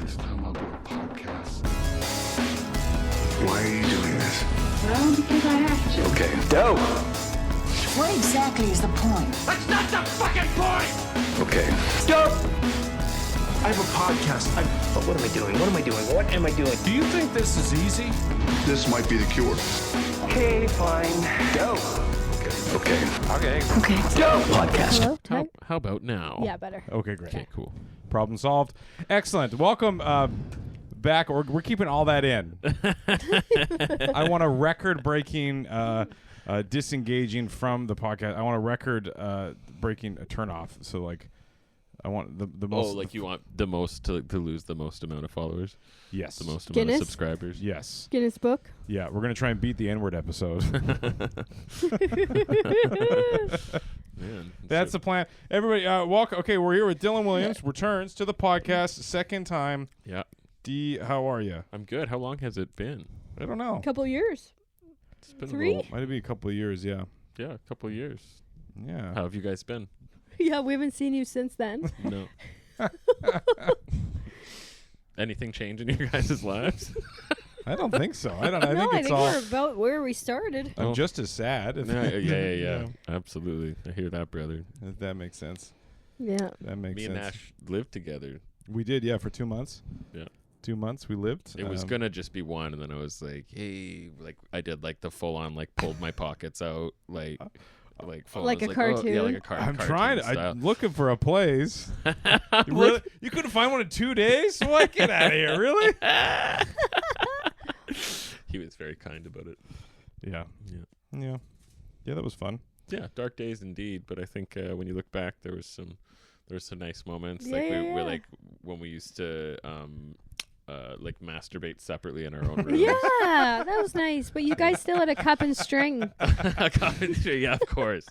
This time I'll do a podcast. Why are you doing this? Well, because I have to. Okay. Dope. What exactly is the point? That's not the fucking point! Okay. Stop! I have a podcast. But what am I doing? What am I doing? What am I doing? Do you think this is easy? This might be the cure. Okay, fine. Go. Okay. Go! Podcast. Hello? How about now? Yeah, better. Okay, great. Okay, cool. Problem solved. Excellent. Welcome back. We're keeping all that in. I want a record-breaking, disengaging from the podcast. I want a record-breaking turn-off. So, like, I want the most... Oh, like you want the most to lose the most amount of followers? Yes. The most amount Guinness? of subscribers? Yes. Guinness Book. Yeah, we're going to try and beat the N-word episode. Man, That's the plan. Everybody, welcome. Okay, we're here with Dylan Williams. Returns to the podcast, second time. Yeah. D, how are you? I'm good. How long has it been? I don't know. Couple years. It's been 3? Might have been a couple of years, yeah. Yeah, a couple of years. Yeah. How have you guys been? Yeah, we haven't seen you since then. No. Anything change in your guys' lives? I don't think so. I don't. I no, think I it's think all. we're about where we started. I'm just as sad. If, Yeah. Absolutely. I hear that, brother. If that makes sense. Yeah. That makes Me sense. and Nash lived together. We did, yeah, for 2 months. Yeah. 2 months we lived. It was gonna just be one, and then I was like, "Hey," like I did like the full on, like pulled my pockets out, like full. Like I was a Oh, yeah, like a cartoon? I'm cartoon trying. style. I'm looking for a place. You really? You couldn't find one in 2 days? What? Get out of here! Really? He was very kind about it. Yeah. Yeah. Yeah. Yeah. That was fun. Yeah, dark days indeed. But I think when you look back, there was some nice moments. Yeah, like yeah, we're yeah. like when we used to like masterbate separately in our own rooms. Yeah, that was nice. But you guys still had a cup and string. Yeah, of course.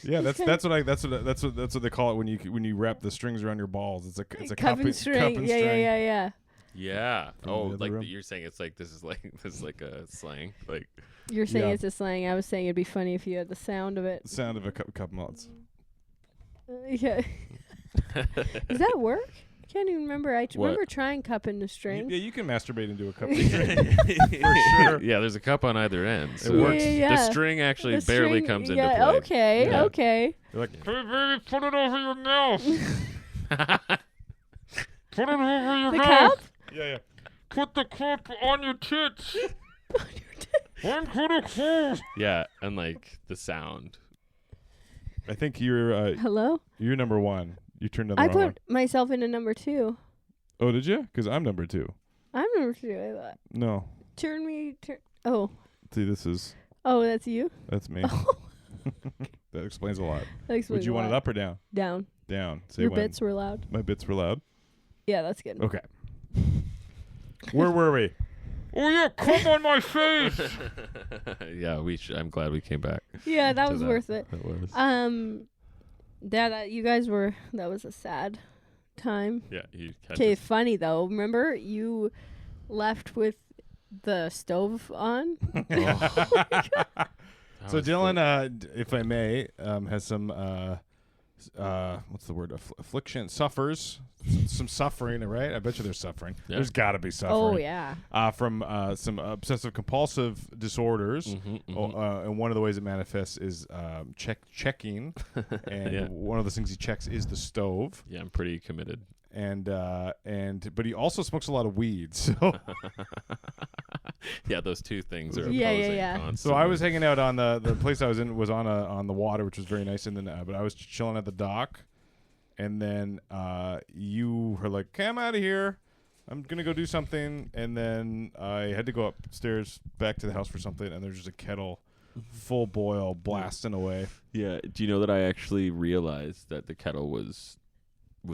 Yeah, that's what they call it when you wrap the strings around your balls. It's a Cup and string. Yeah. Yeah. From Oh, the other like room. you're saying it's like this is like a slang. Like You're saying Yeah. it's a slang. I was saying it'd be funny if you had the sound of it. The sound of a cup malts. Yeah. Does that work? I can't even remember. I remember trying cup and the string. Yeah, you can masturbate into a cup of string. For sure. Yeah, there's a cup on either end. So works. Yeah. The string actually The barely string- comes yeah, into play. Okay, Yeah. okay. You're like, Hey, baby, put it over your mouth. Put it over your The mouth. cup? yeah. Put the cup on your tits. And put it close. Yeah, and like the sound. I think you're Hello? number one. You turned on the I wrong one. put myself into number 2. Oh, did you? Because I'm number 2. I'm number 2. I thought. No. Turn. Oh. See, that's You? that's me. That explains a lot. That explains Would you a want it lot. up or down? Down. Down. Say Your when. bits were loud. My bits were loud. Yeah, that's good. Okay. Where were we? Oh, yeah, come on my face. Yeah, I'm glad we came back. Yeah, that to was worth it. That was. That you guys were. That was a sad time. Yeah, you had Okay, to- funny though. Remember you left with the stove on? that So was Dylan, if I may, has some what's the word? Affliction, suffers some suffering, right? I bet you there's suffering. Yeah. There's got to be suffering. Oh yeah. From some obsessive compulsive disorders. Mhm. And one of the ways it manifests is checking. And Yeah. one of those things he checks is the stove. Yeah, I'm pretty committed. But he also smokes a lot of weed. So Yeah, those two things are Yeah, opposing yeah. so constantly. I was hanging out on the place I was in was on the water, which was very nice. And then but I was chilling at the dock, and then you were like, "Okay, I'm out of here. I'm gonna go do something." And then I had to go upstairs back to the house for something, and there's just a kettle full boil blasting away. Yeah. Do you know that I actually realized that the kettle was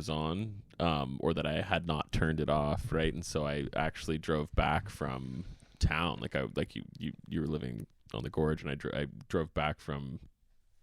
on, or that I had not turned it off, right? And so I actually drove back from town, you were living on the gorge, and I drove back from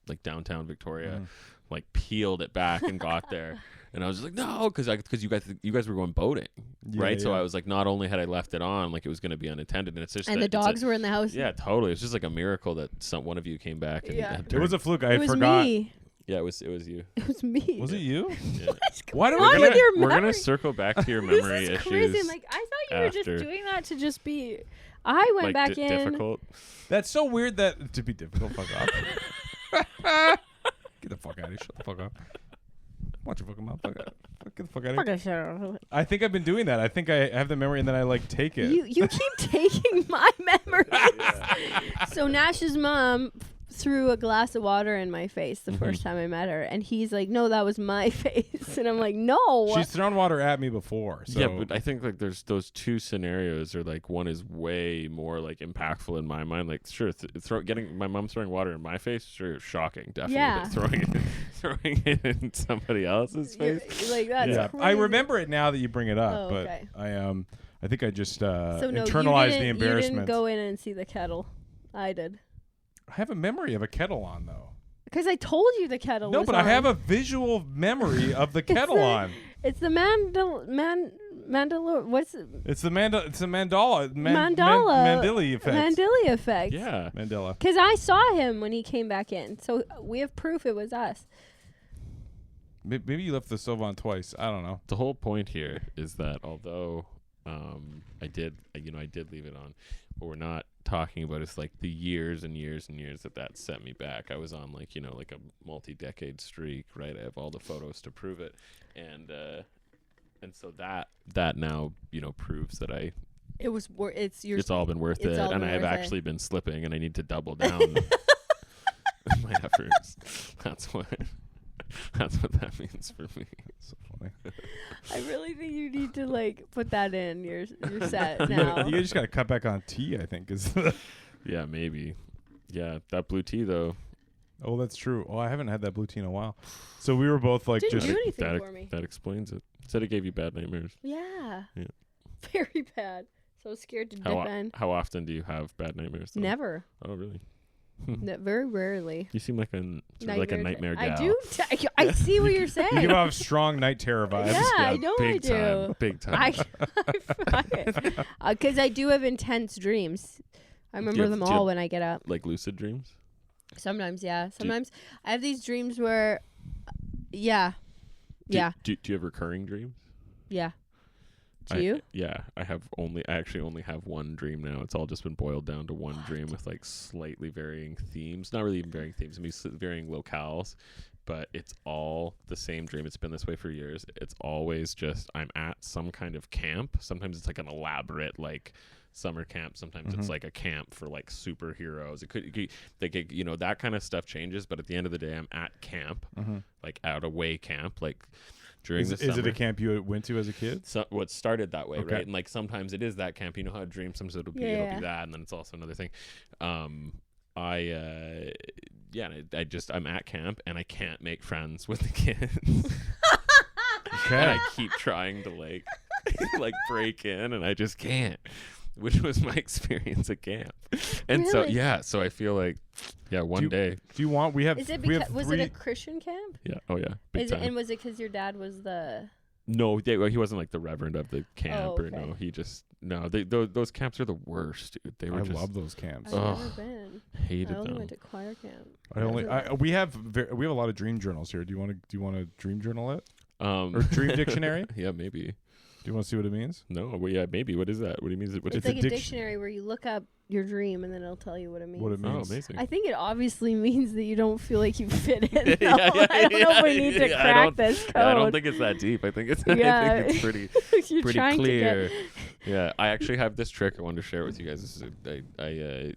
like downtown Victoria, like peeled it back and got there, and I was just like, no, because you guys were going boating, right? So I was like, not only had I left it on, like it was going to be unattended, and it's just And the dogs were in the house. yeah, totally. It's just like a miracle that one of you came back and Yeah. had It was a fluke. I It was forgot. me. Yeah, it was you. It was me. Was it you? Yeah. Why do Wrong we with your We're memory? gonna circle back to your memory This is issues. crazy. Like, I thought you were just after. doing that to just be. I went like back in. difficult. That's so weird that to be difficult. Fuck off. Get the fuck out of here. Shut the fuck up. Watch your fucking mouth. Fuck out. Get the fuck out of here. Okay, sure. I think I've been doing that. I think I have the memory and then I like take it. You keep taking my memories. So Nash's mom threw a glass of water in my face the first time I met her, and he's like, "No, that was my face," and I'm like, "No." She's thrown water at me before. So. Yeah, but I think like there's those two scenarios, or like one is way more like impactful in my mind. Like, sure, getting my mom throwing water in my face, sure, shocking, definitely. Yeah. But throwing it in somebody else's face. Like that's yeah, crazy. I remember it now that you bring it up, Oh, but okay. I think I just So no, internalized the you embarrassment. didn't go in and see the kettle. I did. I have a memory of a kettle on though. Because I told you the kettle No, was but on. I have a visual memory of the kettle on. It's the Mandela. What's it? It's the mandala. Mandela effect. Mandela effect. Yeah. Mandela. Because I saw him when he came back in, so we have proof it was us. Maybe you left the stove on twice. I don't know. The whole point here is that although I did leave it on, what we're not talking about is like the years and years and years that set me back. I was on like a multi-decade streak, right? I have all the photos to prove it, and so that now proves that It was. it's all been worth it, all and been I have worth it. actually been slipping, and I need to double down my efforts. That's what that means for me. So funny. I really think you need to like put that in your set now. You just got to cut back on tea, I think. Is the Yeah, maybe. Yeah, that blue tea though. Oh, that's true. Oh, I haven't had that blue tea in a while. So we were both like Didn't just do anything for me. That explains it. Said it gave you bad nightmares. Yeah. Yeah. Very bad. So scared to dip in. How often do you have bad nightmares? Though? Never. Oh, really? Very rarely. You seem like a nightmare gal. I do. I see what you're saying. you give off strong night terror vibes. Yeah, I know I big do. time. Big time. Because I do have intense dreams. I remember them all when I get up. Like lucid dreams? Sometimes, yeah. Sometimes I have these dreams where, yeah. Do you have recurring dreams? Yeah. Do you? I actually only have one dream now. It's all just been boiled down to one dream with like slightly varying themes. Not really even varying themes. I mean, varying locales, but it's all the same dream. It's been this way for years. It's always just I'm at some kind of camp. Sometimes it's like an elaborate like summer camp. Sometimes it's like a camp for like superheroes. It could that kind of stuff changes. But at the end of the day, I'm at camp, like out away camp, like. During the summer. Is it a camp you went to as a kid? So what started that way, Okay. right? And like sometimes it is that camp. You know how a dream sometimes it'll be that, and then it's also another thing. I'm at camp and I can't make friends with the kids. Okay. And I keep trying to like like break in, and I just can't. Which was my experience at camp. And Really? so I feel like one day. Do you want? We have. Is it we have because was it a Christian camp? Yeah. Oh yeah. Big time. And was it because your dad was the? No, he wasn't like the reverend of the camp, Oh, or okay. no. He just those camps are the worst, dude. They were I just love those camps. I've never been. hated I only them. went to choir camp. We have a lot of dream journals here. Do you want to dream journal it or dream dictionary? Yeah, maybe. Do you want to see what it means? No, well, yeah, maybe. What is that? What do you mean? It's like a dictionary where you look up your dream and then it'll tell you what it means. What it Oh, means? amazing. I think it obviously means that you don't feel like you fit in. Yeah, though. yeah, I don't know if we need to yeah, I crack don't- this code. Yeah, I don't think it's that deep. I think it's Yeah. I think it's pretty You're pretty trying clear. to Yeah, I actually have this trick I wanted to share with you guys. This is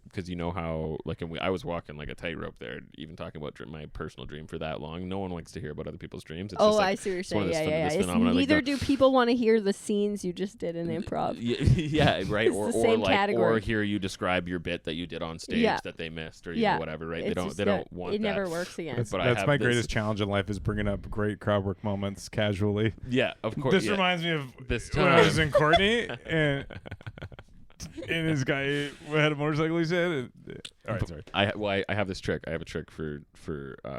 because you know how like I was walking like a tightrope there, even talking about my personal dream for that long. No one likes to hear about other people's dreams. It's Oh, just, like, I see what you're it's one saying. of this Yeah. this It's phenomenon, like, neither no- do people want to hear the scenes you just did in improv. Yeah, right. It's or the same like category. or hear you describe your bit that you did on stage Yeah. that they missed or Yeah. whatever, right? It's They don't want it that. never works again. But I That's have my this- greatest challenge in life is bringing up great crowd work moments casually. Yeah, of course. This yeah. reminds me of This when I was time. in Courtney and this guy had a motorcycle. He said, "All right, sorry." I have this trick. I have a trick for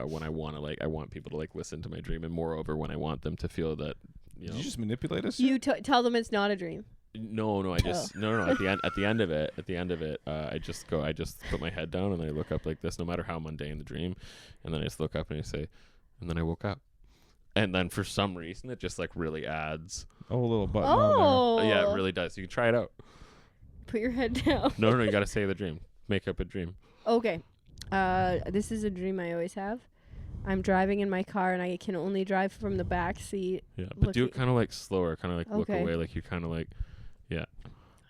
when I want to I want people to listen to my dream, and moreover when I want them to feel that Did you just manipulate us? You tell them it's not a dream. No. I just no. At the end of it, I just put my head down and I look up like this, no matter how mundane the dream, and then I just look up and I say, And then I woke up. And then for some reason, it just like really adds. Oh, a little button on there. Yeah, it really does. You can try it out. Put your head down. No, you got to say the dream. Make up a dream. Okay. This is a dream I always have. I'm driving in my car and I can only drive from the back seat. Yeah, but do it looking- kind of like slower, kind of like look Okay. away, like you kind of like, yeah.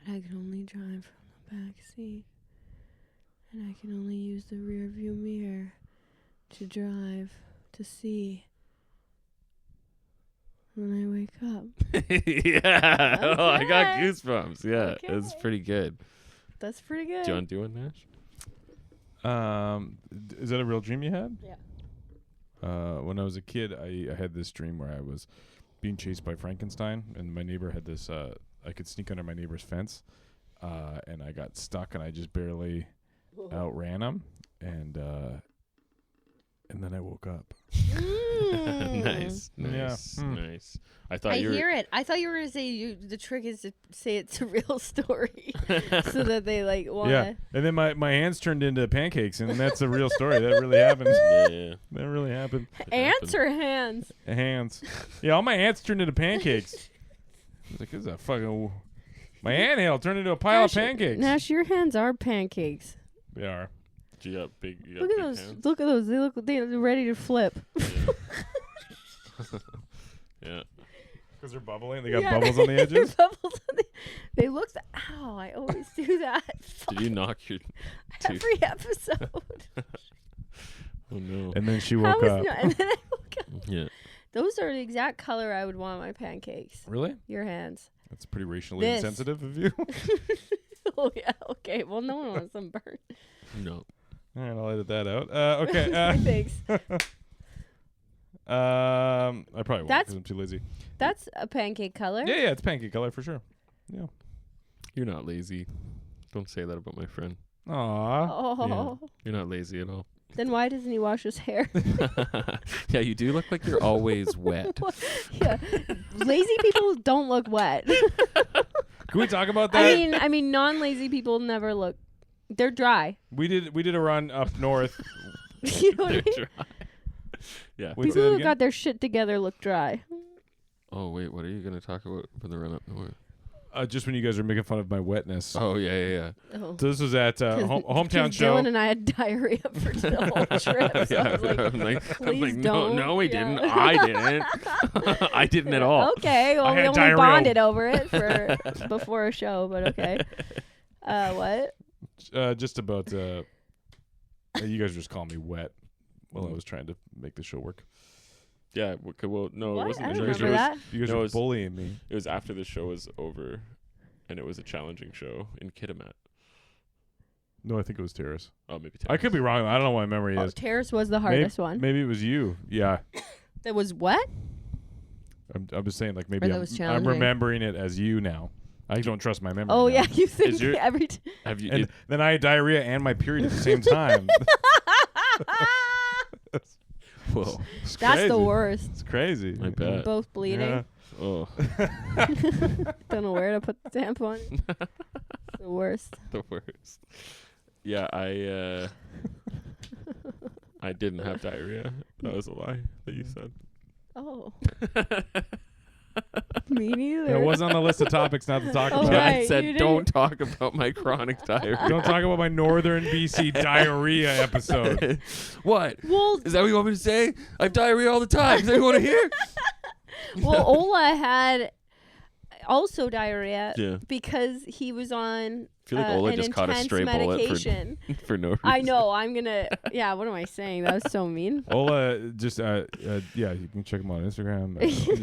I can only drive from the back seat. And I can only use the rear view mirror to drive, to see. When I wake up. Yeah. Oh, I got Okay. goosebumps. Yeah, Okay. it's pretty good. That's pretty good. Do you want to do it, Nash? Is that a real dream you had? Yeah. When I was a kid, I had this dream where I was being chased by Frankenstein, and my neighbor had this. I could sneak under my neighbor's fence, and I got stuck, and I just barely outran him, and then I woke up. Nice. Yeah. Nice. I thought I you were. hear it. I thought you were gonna say the trick is to say it's a real story, so that they like want. Yeah, and then my hands turned into pancakes, and that's a real story. That really happened. Yeah. That really happened. Ants or hands? Hands. Yeah, all my ants turned into pancakes. I was like, this is a fucking. My anthill turned into a pile of pancakes. Nash, your hands are pancakes. They are. You got big. You got Look at big those. hands? Look at those. They're ready to flip. Yeah. Because they're bubbling. They got Yeah, bubbles on the edges. bubbles on the. They look. Ow! I always do that. Did you knock your? Every episode. Oh no. And then she How woke is up. no- and then I woke up. Yeah. Those are the exact color I would want my pancakes. Really? Your hands. That's pretty racially This. insensitive of you. Oh yeah. Okay. Well, no one wants them burnt. No. All right, I'll edit that out. Okay. Thanks. I probably won't That's- because I'm too lazy. That's a pancake color. Yeah, it's pancake color for sure. Yeah. You're not lazy. Don't say that about my friend. Aw. Oh. You're not lazy at all. Then why doesn't he wash his hair? Yeah, you do look like you're always wet. Yeah. Lazy people don't look wet. Can we talk about that? I mean, non-lazy people never look. They're dry. We did a run up north. You know what I They're mean? dry. Yeah. Wait, say People that who again? got their shit together look dry. Oh wait, what are you gonna talk about for the run up north? Just when you guys were making fun of my wetness. Oh yeah. Oh. So this was at a 'Cause hometown show. Dylan and I had diarrhea for the whole trip. So I was like, I'm like, please no, don't. we Yeah. didn't. I didn't. I didn't at all. Okay, well, I we had only diarrhea. bonded over it for before a show, but okay. What? Just about. You guys were just calling me wet while I was trying to make the show work. Yeah. Well, no, What? it wasn't. I the don't show. remember that. You guys No, it were was- bullying me. It was after the show was over, and it was a challenging show in Kitimat. No, I think it was Terrace. Oh, maybe. I could be wrong. I don't know what my memory Oh, is. Terrace was the hardest one. Maybe it was you. Yeah. That was what? I'm just saying, like, maybe Or that I'm was challenging. remembering it as you now. I don't trust my memory. Oh now. yeah, you think your- every. Have you? And then I had diarrhea and my period at the same time. Whoa. It's That's crazy. the worst. It's crazy. I bet. Both bleeding. Yeah. Oh, Don't know where to put the tampon. It's the worst. the worst. Yeah, I didn't have diarrhea. That was a lie that you said. Oh. Me neither. It was on the list of topics not to talk Oh, about. Yeah, right, I you said didn't- don't talk about my chronic diarrhea. Don't talk about my Northern BC diarrhea episode. What? Well, Is that what you want me to say? I have diarrhea all the time. Is that what you want to hear? well, Ola had also diarrhea Yeah. because he was on I feel like Ola an just caught a intense stray medication. bullet for no reason. I know. I'm gonna. Yeah. What am I saying? That was so mean. Ola, just yeah, you can check him on Instagram.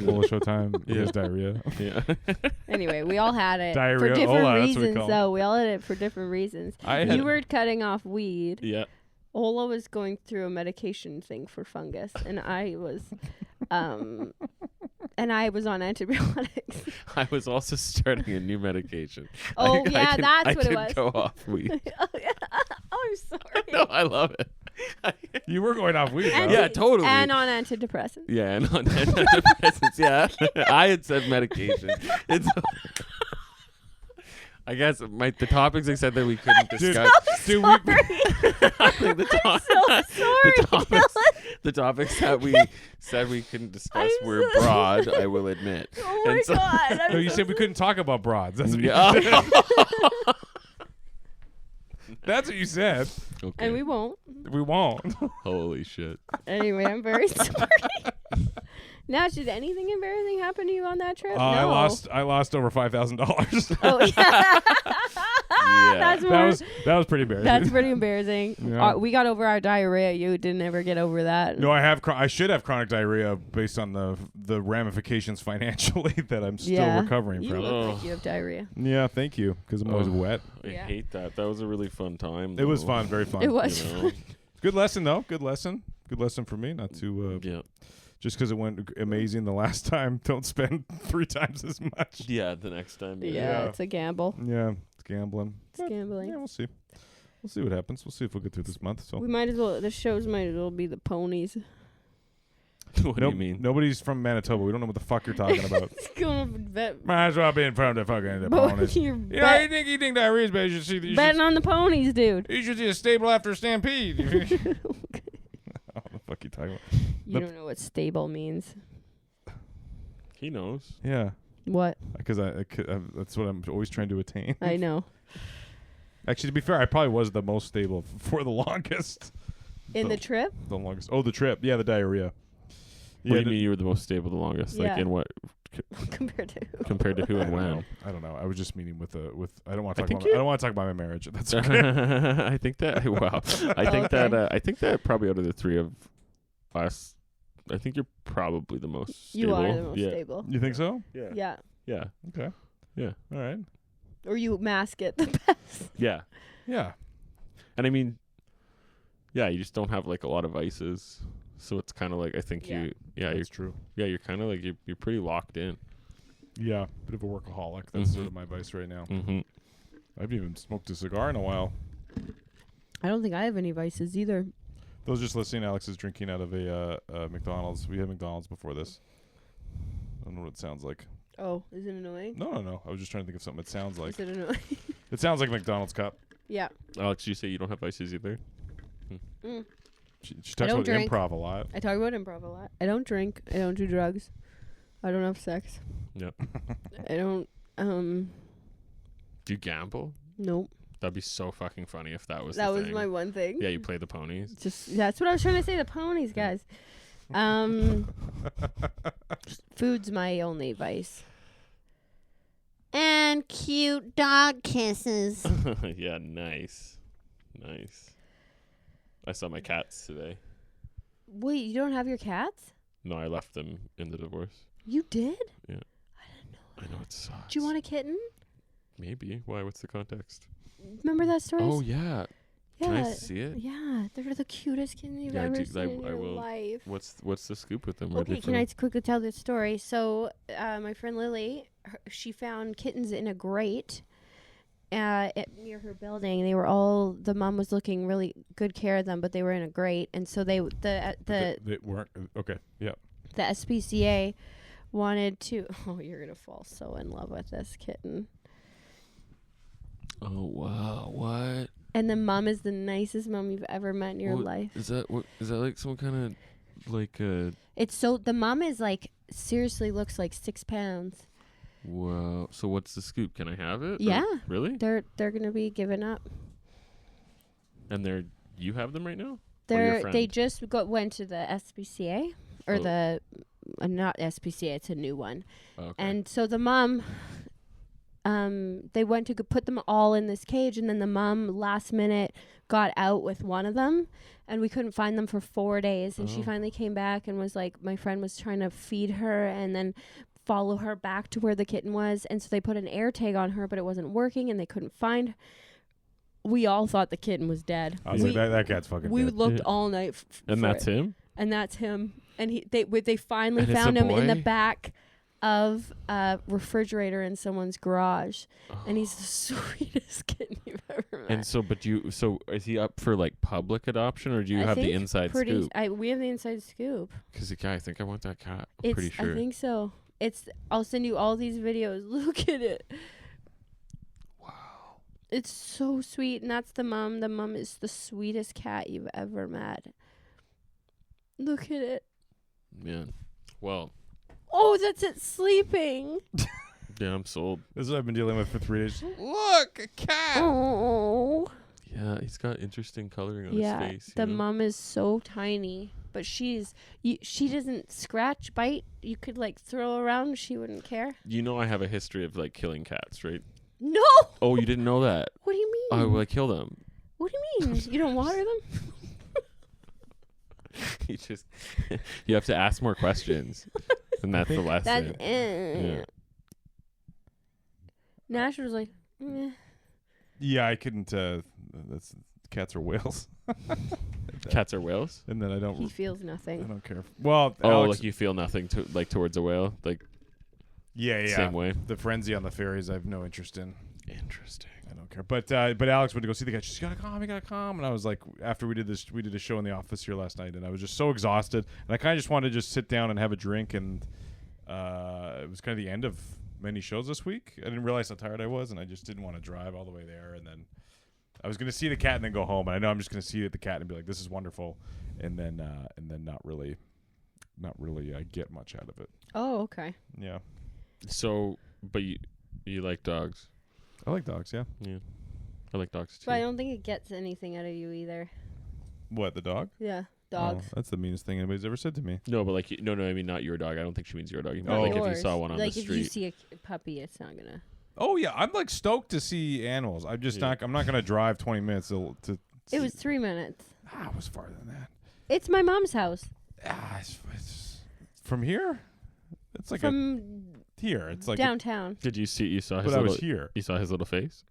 Ola Showtime. He has diarrhea. Yeah. Anyway, we all had it Diarrhea for different Ola, that's what we reasons. call it. Though we all had it for different reasons. I You had were cutting off weed. Yeah. Ola was going through a medication thing for fungus, and I was, and I was on antibiotics. I was also starting a new medication. Oh, I yeah, can- that's I what it can was. go off weed. Oh, yeah. I'm sorry. No, I love it. you were going off weed. And though. Yeah, totally. And on antidepressants. Yeah, and on antidepressants, yeah. I had said medication. It's I guess the topics I said that we couldn't discuss. Dude, I think the topics that we said we couldn't discuss were broad, I will admit. Oh my And so- god! no, you said we couldn't talk about broads. That's what you Yeah. said. That's what you said. Okay. And we won't. We won't. Holy shit. Anyway, I'm very sorry. Now, did anything embarrassing happen to you on that trip? No. I lost over $5,000. Oh yeah. Yeah. That's more. that was pretty embarrassing. That's pretty embarrassing. Yeah. We got over our diarrhea. You didn't ever get over that. No, I should have chronic diarrhea based on the ramifications financially that I'm still recovering You from. look like you have diarrhea. Yeah, thank you, because I'm always wet. I Yeah. hate that. That was a really fun time. It was though. fun, very fun. It was. You know? Good lesson though. Good lesson for me. Not to Yeah. just because it went amazing the last time. Don't spend 3 times as much. Yeah, the next time. Yeah, it's a gamble. Yeah, it's gambling. It's gambling. Yeah, we'll see. We'll see what happens. We'll see if we'll get through this month. So We might as well. The shows might as well be the ponies. What do you mean? Nobody's from Manitoba. We don't know what the fuck you're talking about. It's going to bet. Might as well be in front of the fucking But ponies. you're Yeah, you think diarrhea is bad? You should see. betting on the ponies, dude. You should see a stable after a stampede. What the fuck you talking about? You don't know what stable means. He knows. Yeah, What? because that's what I'm always trying to attain. I know. Actually, to be fair, I probably was the most stable for the longest. In the trip? The longest. Oh, the trip. Yeah, the diarrhea. What do you mean you were the most stable the longest? Like Yeah. in what? Compared to who? Compared to who and when? I don't know. I was just meaning with I don't want to I talk think about. I don't want to talk about my marriage. That's okay. I think that. Wow. I think that probably out of the three of us, I think you're probably the most stable. You are the most yeah. stable. You think so? Yeah. Yeah. Yeah. Okay. Yeah. All right. Or you mask it the best. Yeah. Yeah. And I mean, yeah, you just don't have like a lot of vices, so it's kind of like I think Yeah. you're That's true. yeah, you're kind of like you're pretty locked in. Yeah. Bit of a workaholic. That's sort of my vice right now. Mm-hmm. I haven't even smoked a cigar in a while. I don't think I have any vices either. Those just listening, Alex is drinking out of a McDonald's. We had McDonald's before this. I don't know what it sounds like. Oh, is it annoying? No. I was just trying to think of something it sounds like. Is it annoying? It sounds like a McDonald's cup. Yeah. Alex, you say you don't have vices either? Mm. She talks don't about drink. improv a lot. I talk about improv a lot. I don't drink. I don't do drugs. I don't have sex. Yep. I don't. Do you gamble? Nope. That'd be so fucking funny if that was That the was thing. my one thing. Yeah, you play the ponies. Just that's what I was trying to say. The ponies, guys. Food's my only vice. And cute dog kisses. Yeah, nice. I saw my cats today. Wait, you don't have your cats? No, I left them in the divorce. You did? Yeah. I didn't know. I know it sucks. Do you want a kitten? Maybe. Why? What's the context? Remember that story? Oh yeah. yeah. Can I see it? Yeah, they're the cutest kitten you've Yeah, ever dude, seen in I your will. life. What's the scoop with them? Where Okay, can I quickly tell this story? So, my friend Lily, she found kittens in a grate near her building. They were all, the mom was looking really good care of them, but they were in a grate. And so they weren't okay. Yeah. the SPCA wanted to, oh, you're going to fall so in love with this kitten. Oh wow! What? And the mom is the nicest mom you've ever met in your What- life. Is that like some kind of like It's so, the mom is like, seriously looks like 6 pounds. wow? So what's the scoop? Can I have it? Or- Yeah. really? They're going to be given up. And you have them right now? Or your They friend? just went to the SPCA or Oh. the not SPCA, it's a new one. Okay. And so the mom, they went to put them all in this cage, and then the mom last minute got out with one of them, and we couldn't find them for 4 days. And she Oh. finally came back and was like, my friend was trying to feed her and then follow her back to where the kitten was, and so they put an air tag on her, but it wasn't working, and they couldn't find. We all thought the kitten was dead. I was like, that cat's fucking We dead. looked Yeah. all night. and for that's it. him. And that's him. And they finally And it's found a him in the boy? back of a refrigerator in someone's garage. And he's the sweetest kitten you've ever met. And so is he up for like public adoption, or do you I have the think inside scoop? we have the inside scoop. Because I think I want that cat. I'm It's pretty sure. I think so. I'll send you all these videos. Look at it. Wow. It's so sweet, and that's the mom. The mom is the sweetest cat you've ever met. Look at it. Man. Well, Oh, that's it sleeping. yeah, I'm sold. This is what I've been dealing with for 3 days. Look, a cat. Oh. Yeah, he's got interesting coloring on Yeah, his face. the mom is so tiny, but she doesn't scratch, bite. You could like throw around, she wouldn't care. You know I have a history of like killing cats, right? No. Oh, you didn't know that? What do you mean? Oh, well, I kill them. What do you mean? You don't water them? You just you have to ask more questions, and that's the lesson. Yeah. Nash was like, meh. Yeah, I couldn't. That's cats are whales, Cats are whales. and then I He don't. feels I nothing. don't care. Well, Oh, Alex, like you feel nothing towards a whale, like yeah. same way. The frenzy on the ferries, I have no interest in. Interesting. I don't care. But Alex went to go see the cat. She's gotta come. You gotta come. And I was like, after we did a show in the office here last night, and I was just so exhausted, and I kind of just wanted to just sit down and have a drink, and it was kind of the end of many shows this week. I didn't realize how tired I was, and I just didn't want to drive all the way there. And then I was gonna see the cat and then go home. And I know I'm just gonna see the cat and be like, this is wonderful, and then not really get much out of it. Oh, okay. Yeah, So, but you like dogs? I like dogs. Yeah. Yeah, I like dogs too. But I don't think it gets anything out of you either. What, the dog? Yeah, dogs. Oh, that's the meanest thing anybody's ever said to me. No, but like no, I mean not your dog. I don't think she means your dog. You Oh. mean, like if you Yours. saw one on like the if street. you see a puppy, it's not gonna. Oh yeah, I'm like stoked to see animals. I'm just Yeah. I'm not gonna drive 20 minutes to It was 3 minutes. it was farther than that. It's my mom's house. It's from here. It's like From here. It's like downtown. Did you saw his but I little? was here. You saw his little face.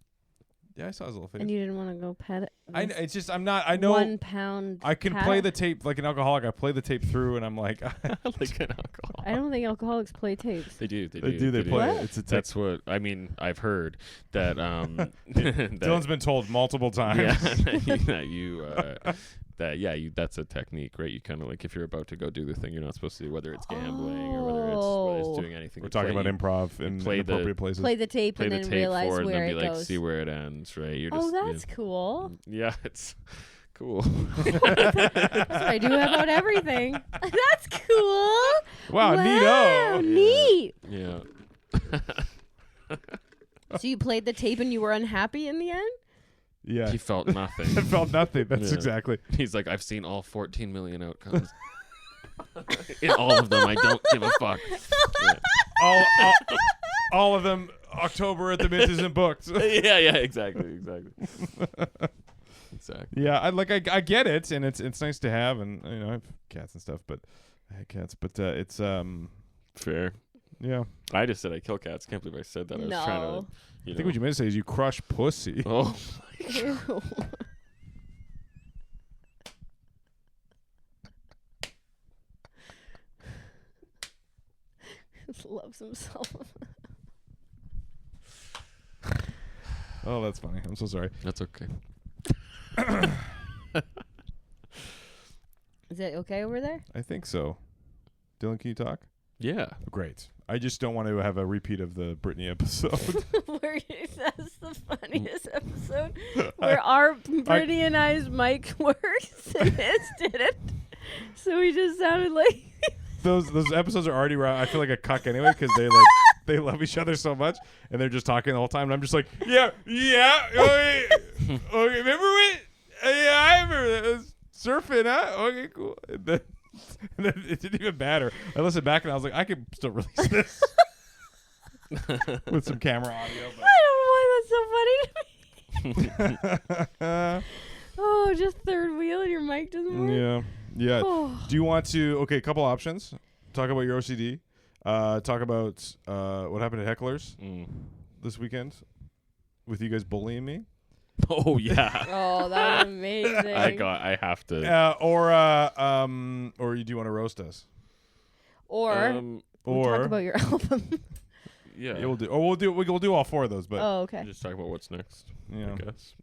Yeah, I saw his little face. And you didn't want to go pet it. It's just I'm not. I know 1 pound. I can cat? play the tape like an alcoholic. I play the tape through, and I'm like, Like an alcohol. I don't think alcoholics play tapes. They do. They they do. do. They play. What? It. It's a tape. That's what I mean. I've heard that. Dylan's been told multiple times. That's a technique, right? You kind of like if you're about to go do the thing you're not supposed to do, whether it's gambling or whether it's doing anything. We're you talking play, about you improv in play the- inappropriate places. Play the tape play and the then tape realize forward and where then it be like, goes. see where it ends, right? You're Oh, just, that's cool. yeah, it's cool. That's what I do about everything. That's cool. Wow, neato. Neat. Yeah. So you played the tape and you were unhappy in the end? Yeah. He felt nothing. I felt nothing. That's Yeah. exactly. He's like, I've seen all 14 million outcomes. In all of them, I don't give a fuck. Yeah. All of them. October at the Mint isn't booked. yeah, exactly. Exactly. Yeah, I get it, and it's nice to have, and you know I have cats and stuff, but I had cats, but it's Fair. yeah. I just said I kill cats. Can't believe I said that. I was trying to. I think what you meant to say is you crush pussy. Oh. Ew. Loves himself. Oh, that's funny. I'm so sorry. That's okay. Is it okay over there? I think so. Dylan, can you talk? Yeah. Great. I just don't want to have a repeat of the Britney episode. That's the funniest episode where our Brittany and I's mic works and his didn't. So we just sounded like those episodes are already around. I feel like a cuck anyway because they love each other so much and they're just talking the whole time. And I'm just like, yeah. Okay, remember when? Yeah, I remember that. It was surfing, huh? Okay, cool. And then it didn't even matter. I listened back and I was like, I could still release this with some camera audio. But. I don't know why that's so funny to me. Oh, just third wheel and your mic doesn't work. Yeah. Oh. Do you want to? Okay, a couple options. Talk about your OCD. Talk about what happened to hecklers this weekend with you guys bullying me. Oh yeah. Oh, that was amazing. I have to. Or you do want to roast us? Or we'll talk about your album. Yeah. Yeah, we'll do all four of those. But Oh, okay. Just talk about what's next. yeah. I guess.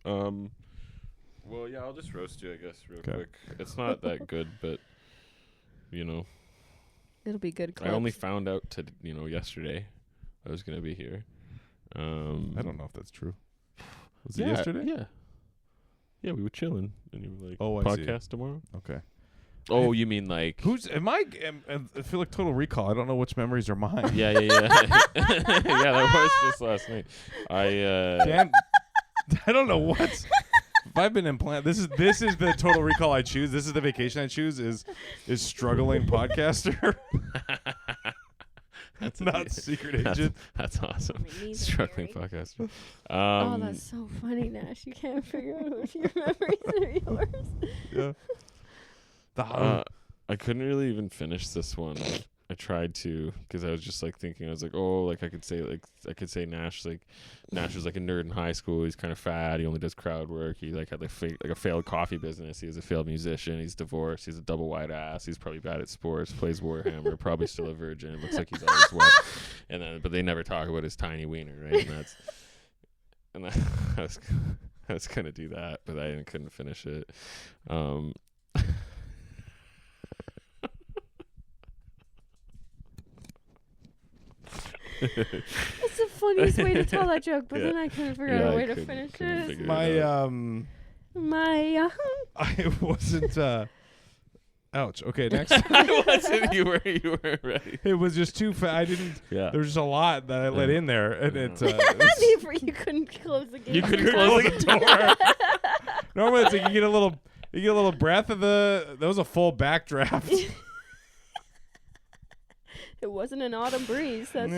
Well, yeah, I'll just roast you, I guess, real 'Kay. quick. It's not that good, but you know, It'll be good. I only found out yesterday I was gonna be here. I don't know if that's true. Was it yesterday? Yeah, we were chilling, and you were like, Oh, I see. podcast tomorrow? Okay. Oh, you mean like... I feel like Total Recall. I don't know which memories are mine. Yeah. Yeah, that was just last night. Dan, I don't know what. If I've been implanted, this is the Total Recall I choose. This is the vacation I choose. Is struggling podcaster. That's not secret agent. That's awesome. My knees are Struggling hairy. podcaster. Oh, that's so funny, Nash. You can't figure out which your memories are yours. Yeah. I couldn't really even finish this one. I tried to, because I was just like thinking, I was like, oh, like I could say Nash was like a nerd in high school. He's kind of fat. He only does crowd work. He like had like a failed coffee business. He was a failed musician. He's divorced. He's a double wide ass. He's probably bad at sports. Plays Warhammer. Probably still a virgin. Looks like he's always wet. And then, but they never talk about his tiny wiener, right? And I was gonna do that, but I couldn't finish it. It's the funniest way to tell that joke, but then I couldn't figure out a way to finish it. I wasn't. Ouch. Okay, next. I wasn't. You were ready. It was just too fast. I didn't. Yeah. There was just a lot that I let in there, and it. You couldn't close the gate. You couldn't close the door. Normally, it's like you get a little breath of the. That was a full backdraft. It wasn't an autumn breeze. That's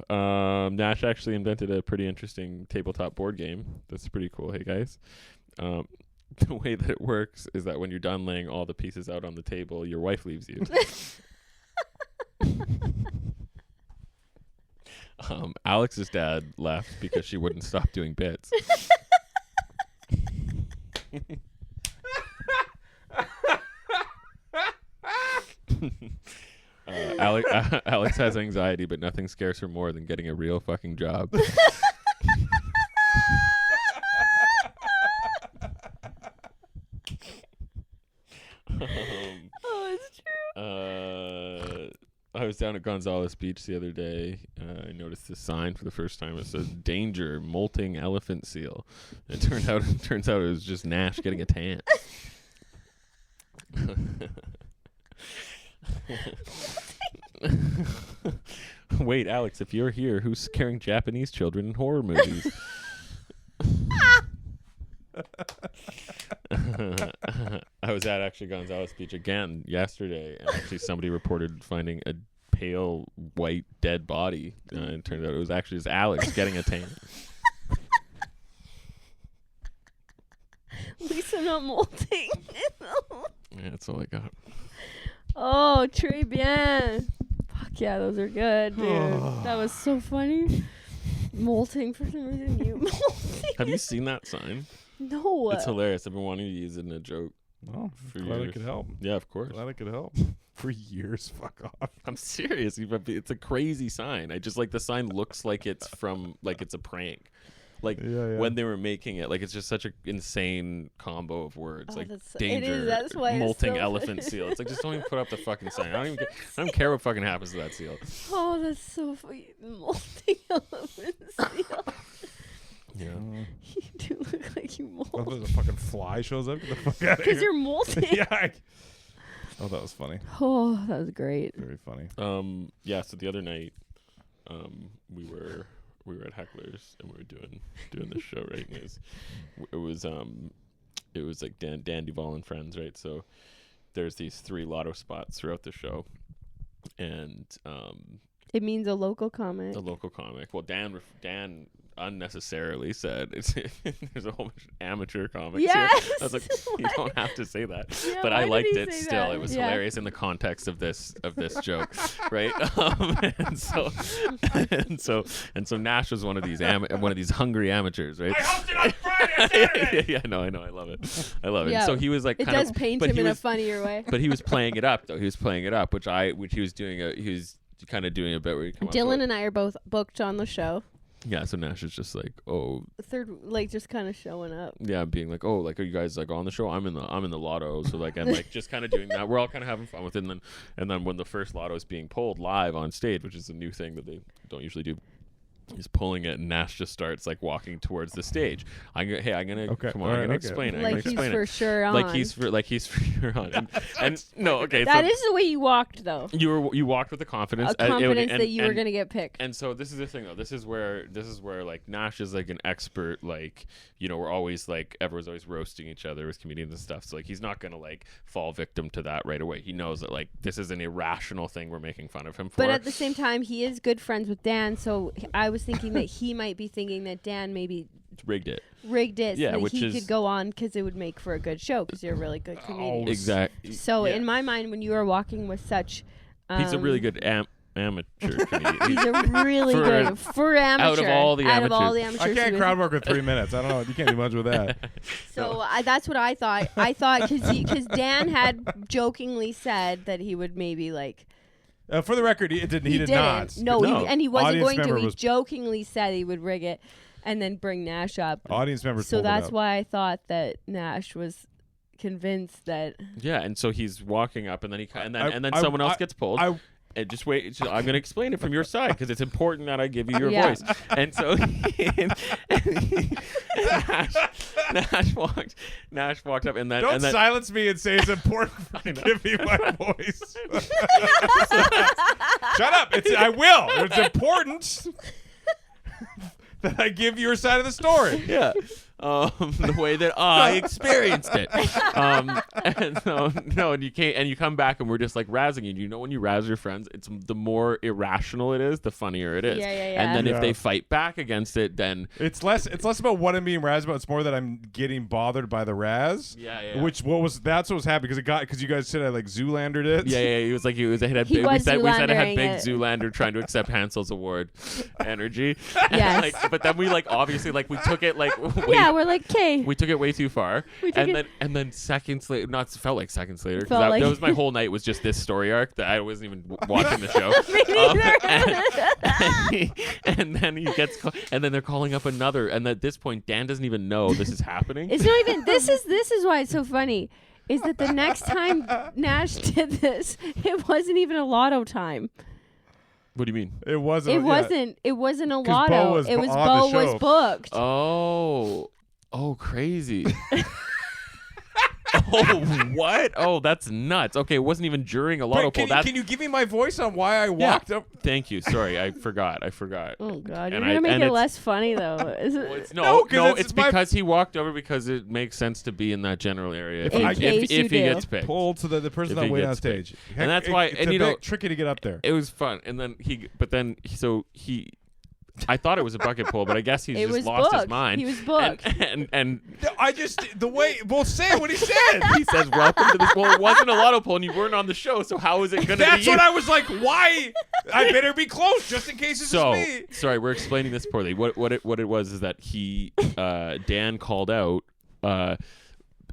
Nash actually invented a pretty interesting tabletop board game. That's pretty cool. Hey guys, the way that it works is that when you're done laying all the pieces out on the table, your wife leaves you. Alex's dad left because she wouldn't stop doing bits. Alex has anxiety, but nothing scares her more than getting a real fucking job. it's true. I was down at Gonzales Beach the other day. I noticed this sign for the first time. It says "Danger: Molting Elephant Seal." And it turns out it was just Nash getting a tan. Wait, Alex, if you're here, who's scaring Japanese children in horror movies? I was at actually Gonzales Beach again yesterday, and actually somebody reported finding a pale white dead body, and it turned out it was actually just Alex getting a tan. At least I'm not molting. Yeah, that's all I got. Oh, très bien. Fuck yeah, those are good, dude. That was so funny. Molting for some reason. You molting. Have you seen that sign? No. It's hilarious. I've been wanting to use it in a joke. Oh, for glad years. I could help. Yeah, of course. Glad I could help. For years, fuck off. I'm serious. It's a crazy sign. I just like the sign looks like it's from like it's a prank. Like when they were making it, like it's just such an insane combo of words, like danger, that's why molting it's so elephant seal. It's like just don't even put up the fucking sign. I don't care what fucking happens to that seal. Oh, that's so funny. Molting elephant seal. Yeah. You do look like you molt. Oh, there's a fucking fly shows up. Get the fuck out of here. Because you're molting. Yeah. Oh, that was funny. Oh, that was great. Very funny. Yeah. So the other night, we were at Heckler's and we were doing this show, right? And it was like Dan Duvall and friends, right? So there's these 3 lotto spots throughout the show, and It means a local comic. a local comic. Well, Dan unnecessarily said there's a whole bunch of amateur comics Yes! here. I was like, you don't have to say that. Yeah, But why I did liked he it say still. that? It was Yeah. hilarious in the context of this joke, right? And so Nash was one of these hungry amateurs, right? I hosted on Friday. yeah, no, I know, I love it. Yeah. So he was like, It kind does of, paint but him he in a was- funnier way. But he was playing it up, though. He was playing it up, which he was kind of doing a bit where he come up Dylan with, and I are both booked on the show. yeah. So Nash is just like, oh, Third, like, just kind of showing up. yeah, being like, oh, like, are you guys like on the show? I'm in the lotto, so like, and like just kind of doing that. We're all kind of having fun with it, and then when the first lotto is being pulled live on stage, which is a new thing that they don't usually do, He's pulling it, and Nash just starts like walking towards the stage. I'm gonna come on, I'm gonna explain it. Like he's for sure on. Like he's for sure on. And no, okay. That is the way you walked, though. You walked with the confidence. That you were gonna get picked. And so this is the thing, though. This is where like Nash is like an expert. Like, you know, we're always like everyone's always roasting each other as comedians and stuff. So like he's not gonna like fall victim to that right away. He knows that like this is an irrational thing we're making fun of him for. But at the same time, he is good friends with Dan, so I was thinking that he might be thinking that Dan maybe rigged it so that which he is could go on because it would make for a good show because you're a really good comedian. Exactly. So in my mind, when you are walking with such he's a really good amateur comedian. He's a really good for amateur. Out of all the amateurs. I can't crowd work with 3 minutes. I don't know. You can't do much with that. So that's what I thought. I thought because Dan had jokingly said that he would maybe like. For the record, he did not. No. He wasn't Audience going to. member He was- jokingly said he would rig it, and then bring Nash up. Audience members. So pulled it that's up. why I thought that Nash was convinced that. Yeah, and so he's walking up, and then someone else gets pulled. And just wait. I'm going to explain it from your side because it's important that I give you your voice. And so Nash walked up, and then Don't silence me and say it's important to give me my voice. Shut up! I will. It's important that I give your side of the story. Yeah. The way that I experienced it. And so, no, and you come back and we're just like razzing you. You know, when you razz your friends, it's the more irrational it is, the funnier it is. Yeah. And then if they fight back against it, then it's less about what I'm being razzed about. It's more that I'm getting bothered by the razz. Yeah. That's what was happening because you guys said I like Zoolandered it. Yeah. He was like we said it had big Zoolander trying to accept Hansel's award energy. Yes. But then we like obviously like we took it like we're like, okay. we took it way too far, and then seconds later, felt like seconds later, because that was my whole night was just this story arc that I wasn't even watching the show. And then he gets, and then they're calling up another, and at this point, Dan doesn't even know this is happening. It's not even. This is why it's so funny. Is that the next time Nash did this, it wasn't even a lotto time. What do you mean? It wasn't. It wasn't a 'Cause lotto. Bo was It was on Bo the show. was booked. Oh, crazy. Oh, what? Oh, that's nuts. Okay, it wasn't even during a lotto pull. Can you give me my voice on why I walked up? Thank you. Sorry, I forgot. Oh God, And you're gonna make it less funny though. Is it? Well, it's because he walked over because it makes sense to be in that general area if he gets picked. Pull to the person that waiting on stage, and that's why. It's and a bit tricky to get up there. It was fun, and then I thought it was a bucket pull, but I guess he's just lost his mind. He was booked. And I just say what he said. He says, "Welcome to this." Well, it wasn't a lotto pull, and you weren't on the show, so how is it going to be? That's what I was like. Why? I better be close just in case it's just me. Sorry, we're explaining this poorly. What it was is that Dan called out.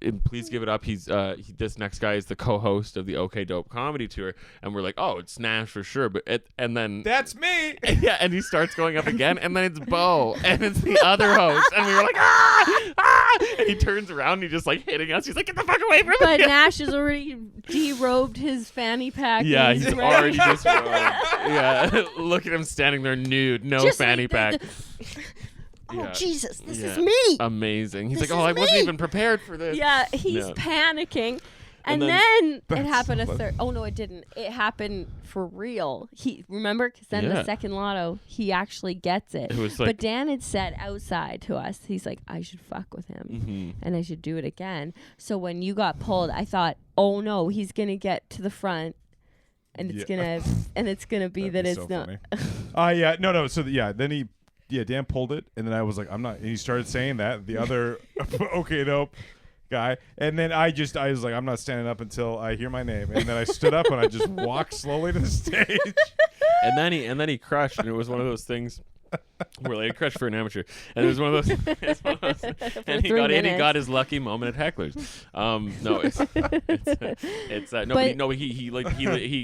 And please give it up. This next guy is the co-host of the OK Dope comedy tour, and we're like, oh, it's Nash for sure. And then that's me. Yeah, and he starts going up again, and then it's Bo, and it's the other host, and we were like, ah! And he turns around, and he's just like hitting us. He's like, get the fuck away from me! But Nash has already derobed his fanny pack. Yeah, he's already disrobed. Yeah, look at him standing there nude, no fanny pack. Oh, Jesus, this is me. Amazing. He's like, I wasn't even prepared for this. Yeah, he's panicking. And then it happened Oh, no, it didn't. It happened for real. Remember? Because then the second lotto, he actually gets it. But Dan had said outside to us, he's like, I should fuck with him. And I should do it again. So when you got pulled, I thought, oh, no, he's going to get to the front. And it's gonna be that it's not. No. So then Dan pulled it, and then I was like, I'm not. And he started saying that the other OK Dope guy, and then I was like, I'm not standing up until I hear my name, and then I stood up and I just walked slowly to the stage. And then he crushed, and it was one of those things. We're like a crush for an amateur, and it was one of those. And he got his lucky moment at Hecklers.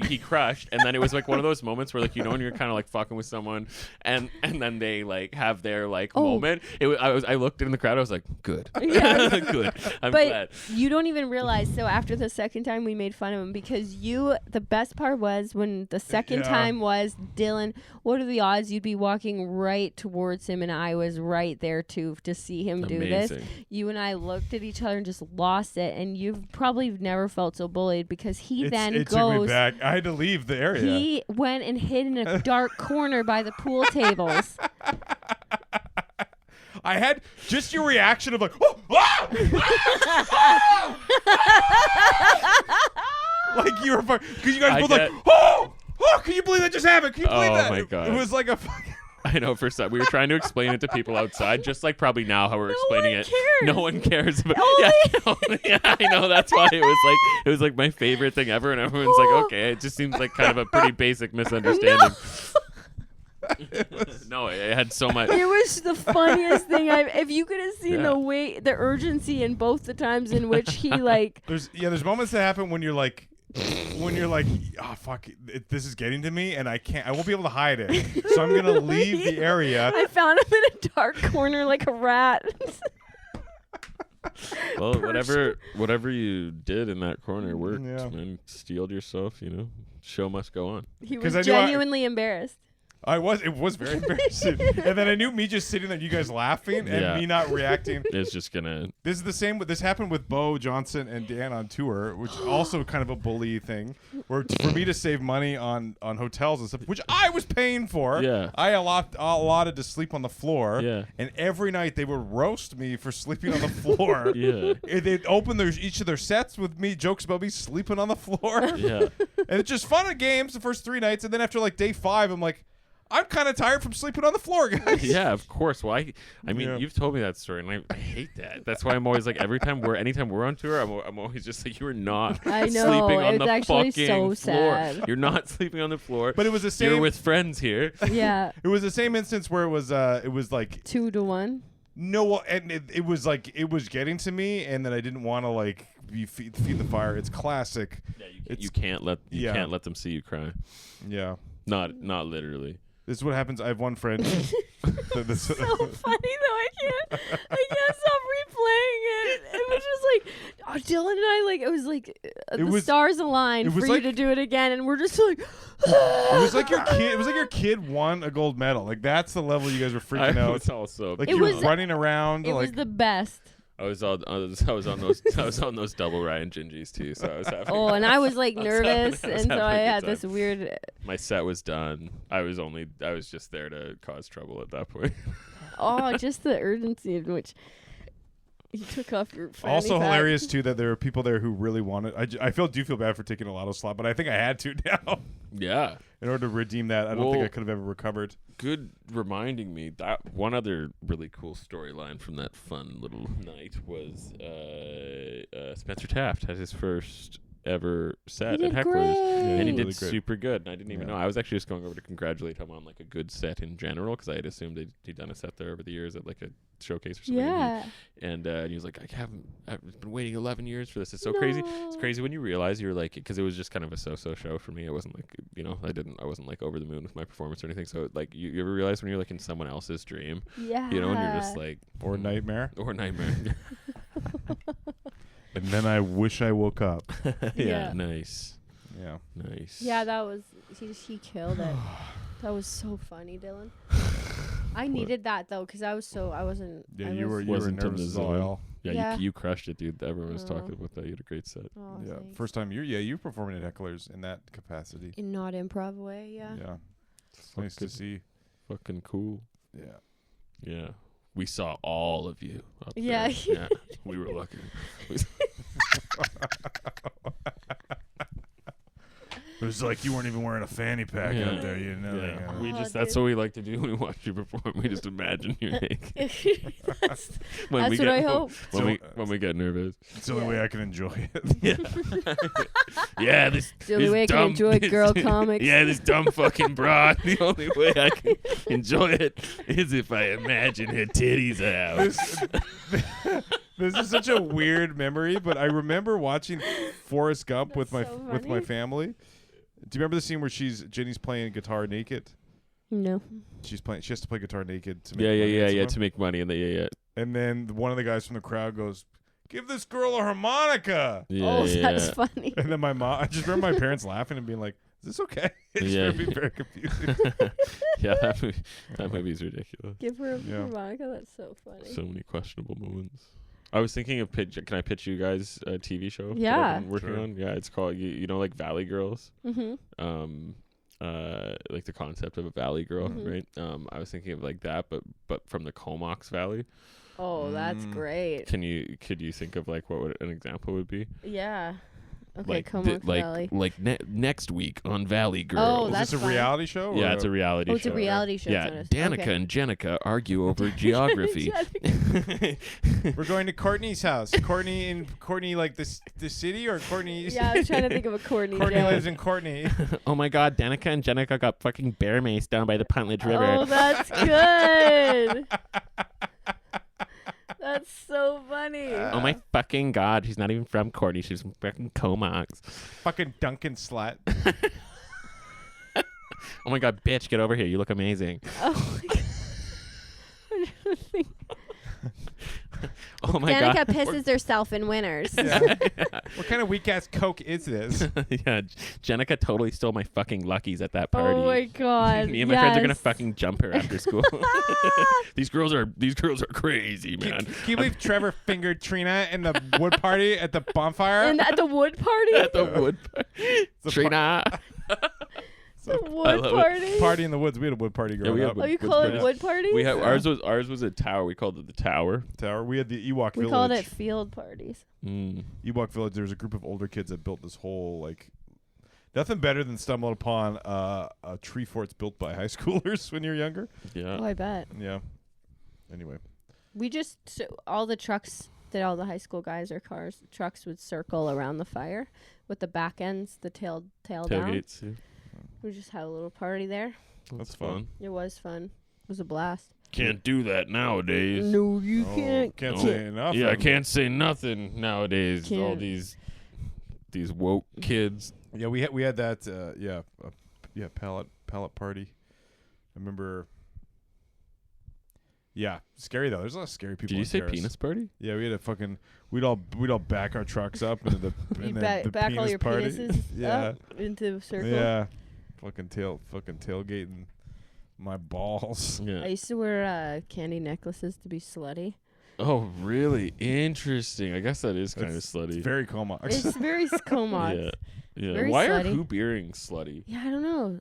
He crushed, and then it was like one of those moments where like when you're kind of like fucking with someone, and then they like have their moment. I looked in the crowd, I was like, good, good. I'm glad. You don't even realize. So after the second time, we made fun of him because the best part was when the second time was Dylan. What are the odds you'd be walking right towards him, and I was right there too to see him do this. Amazing. You and I looked at each other and just lost it. And you've probably never felt so bullied because he then it took me goes. back. I had to leave the area. He went and hid in a dark corner by the pool tables. I had just your reaction of like, oh, ah! Like you were, because you guys both like, oh, can you believe that just happened? Can you believe that? Oh my God. It was like a fucking. I know for some we were trying to explain it to people outside, just like probably now how we're explaining one it. cares. No one cares about Only- yeah, I know. That's why it was like my favorite thing ever, and everyone's like, okay, it just seems like kind of a pretty basic misunderstanding. No, it had so much. It was the funniest thing if you could have seen the urgency in both the times in which he like. There's moments that happen when you're like, oh fuck, this is getting to me, and I won't be able to hide it, so I'm gonna leave the area. I found him in a dark corner like a rat. Well, whatever you did in that corner worked, Yeah. man. Steeled yourself, Show must go on. He 'Cause was I knew genuinely embarrassed. It was very embarrassing. And then I knew me just sitting there, you guys laughing, and me not reacting. It's just gonna. This is the same. This happened with Bo Johnson and Dan on tour, which is also kind of a bully thing. Where for me to save money on hotels and stuff, which I was paying for. Yeah. I allotted to sleep on the floor. Yeah. And every night they would roast me for sleeping on the floor. Yeah. And they'd open each of their sets with me jokes about me sleeping on the floor. Yeah. And it's just fun at games the first 3 nights, and then after like day 5, I'm like, I'm kind of tired from sleeping on the floor, guys. Yeah, of course. Well, I mean, Yeah. you've told me that story, and I hate that. That's why I'm always like, anytime we're on tour, I'm always just like, you are not I know, sleeping on it's the actually fucking so floor. sad. You're not sleeping on the floor. But it was the same. You're with friends here. Yeah. It was the same instance where it was like 2-1. no, and it was like it was getting to me, and then I didn't want to like feed the fire. It's classic. Yeah, you can't let them see you cry. Yeah. Not literally. This is what happens. I have one friend. So funny though. I can't stop replaying it. It was just like Dylan and I like it was like the stars aligned for you to do it again, and we're just like. It was like your kid. It was like your kid won a gold medal. Like that's the level you guys were freaking out. Was also like you were running around. It was the best. I was on those double Ryan Gingies too, so I was having. Oh, and I was like nervous, I was and so having a I good had time. this weird. My set was done. I was just there to cause trouble at that point. Oh, just the urgency in which you took off your. Also pack. hilarious too that there are people there who really wanted. I do feel bad for taking a lotto slot, but I think I had to now. Yeah. In order to redeem that, I don't think I could have ever recovered. Good reminding me that one other really cool storyline from that fun little night was Spencer Taft had his first ever set at Heckler's, and he did really great. super good. And I didn't even know. I was actually just going over to congratulate him on like a good set in general because I had assumed he'd done a set there over the years at like a showcase or something. Yeah. And he was like, I've been waiting 11 years for this. It's so crazy. It's crazy when you realize you're like, because it was just kind of a so-so show for me. It wasn't like, I wasn't like over the moon with my performance or anything. So like, you ever realize when you're like in someone else's dream, Yeah. and you're just like, Or nightmare. And then I wish I woke up. yeah, nice. Yeah. Nice. Yeah, that was he killed it. That was so funny, Dylan. I needed that though because I wasn't. Yeah, I you were Wasn't in nervous the as all zone. hell. Yeah, Yeah. You crushed it, dude. Everyone was talking about that. You had a great set. Oh, Yeah. thanks. First time you're performing at Heckler's in that capacity. In not improv way, yeah. Yeah. It's nice to see. Fucking cool. Yeah. Yeah. We saw all of you up Yeah. there. Yeah. We were lucky. It was like you weren't even wearing a fanny pack Yeah. out there, you know. Yeah. Like, We Oh, just that's dude. what we like to do when we watch you perform. We just imagine you're naked. That's When we what get- I hope. When we get nervous. it's the only way I can enjoy it. Yeah, this The only this way I can dumb- enjoy this- girl comics. Yeah, this dumb fucking broad. The only way I can enjoy it is if I imagine her titties out. This is such a weird memory, but I remember watching Forrest Gump with That's my so with my funny. family. Do you remember the scene where Jenny's playing guitar naked? No. She has to play guitar naked to make Yeah, money and stuff. to make money and yeah. And then one of the guys from the crowd goes, "Give this girl a harmonica." Yeah, Oh, yeah. that's funny. And then my mom, I just remember my parents laughing and being like, this okay? It's Yeah. gonna be very confusing. Yeah, that movie's ridiculous. Give her a Yeah. harmonica. That's so funny. So many questionable moments. I was thinking of can I pitch you guys a TV show? that Yeah. I've been working Sure. on. Yeah, it's called you know, like Valley Girls. Mm-hmm. Like the concept of a valley girl, Mhm. right? I was thinking of like that, but from the Comox Valley. Oh, that's great. Could you think of like what would an example would be? Yeah. Okay, Like Comox Valley. next week on Valley Girls. Oh, Is that's this a fun. reality show? yeah, or it's a reality Oh, show. it's a reality show. Yeah, it's Danica okay. and Jenica argue over geography. We're going to Courtney's house. Courtney like the city, or Courtney? Yeah, I was trying to think of a Courtney Courtney joke. lives in Courtney. Oh my God, Danica and Jenica got fucking bear maced down by the Puntledge River. Oh, that's good. That's so funny. Oh my fucking God, she's not even from Courtney. She's from fucking Comox. Fucking Duncan slut. Oh my God, bitch, get over here. You look amazing. Oh my god. I'm trying to think. Oh my Danica God. pisses herself in winners. Yeah. What kind of weak ass Coke is this? Yeah, Jenica totally stole my fucking Luckies at that party. Oh my god. Me and my friends are gonna yes. fucking jump her after school. These girls are crazy, man. Can you believe Trevor fingered Trina in the wood party at the bonfire? And at the wood party? At the wood Trina. The wood love it. party? Party in the woods. We had a wood party growing we had up. wood- Oh, you wood call it parties. wood parties? We had ours was a tower. We called it the tower. Tower. We had the Ewok We Village. called it field parties. Ewok Village. There was a group of older kids that built this whole like. Nothing better than stumbling upon a tree forts built by high schoolers when you're younger. Yeah. Oh, I bet. Yeah. Anyway. We just, all the trucks that all the high school guys or trucks would circle around the fire with the back ends, the tail down. Tailgates. Yeah. We just had a little party there. That's fun. It was fun. It was a blast. Can't do that nowadays. No, you can't. Can't No. say enough. Yeah, I can't say nothing nowadays. All Can't. these woke kids. Yeah, we had that. Pallet party. I remember. Yeah, scary though. There's a lot of scary people. Did you in say Paris. penis party? Yeah, we had a fucking. We'd all back our trucks up into the. You and then back, the back all penis your party. penises Yeah. up into a circle. Yeah, fucking tailgating my balls. I Yeah. used to wear candy necklaces to be slutty. Oh, really? Interesting. I guess that is kind of It's slutty. very coma. It's very commod. Yeah. Yeah. Very Why slutty. are hoop earrings slutty? Yeah, I don't know.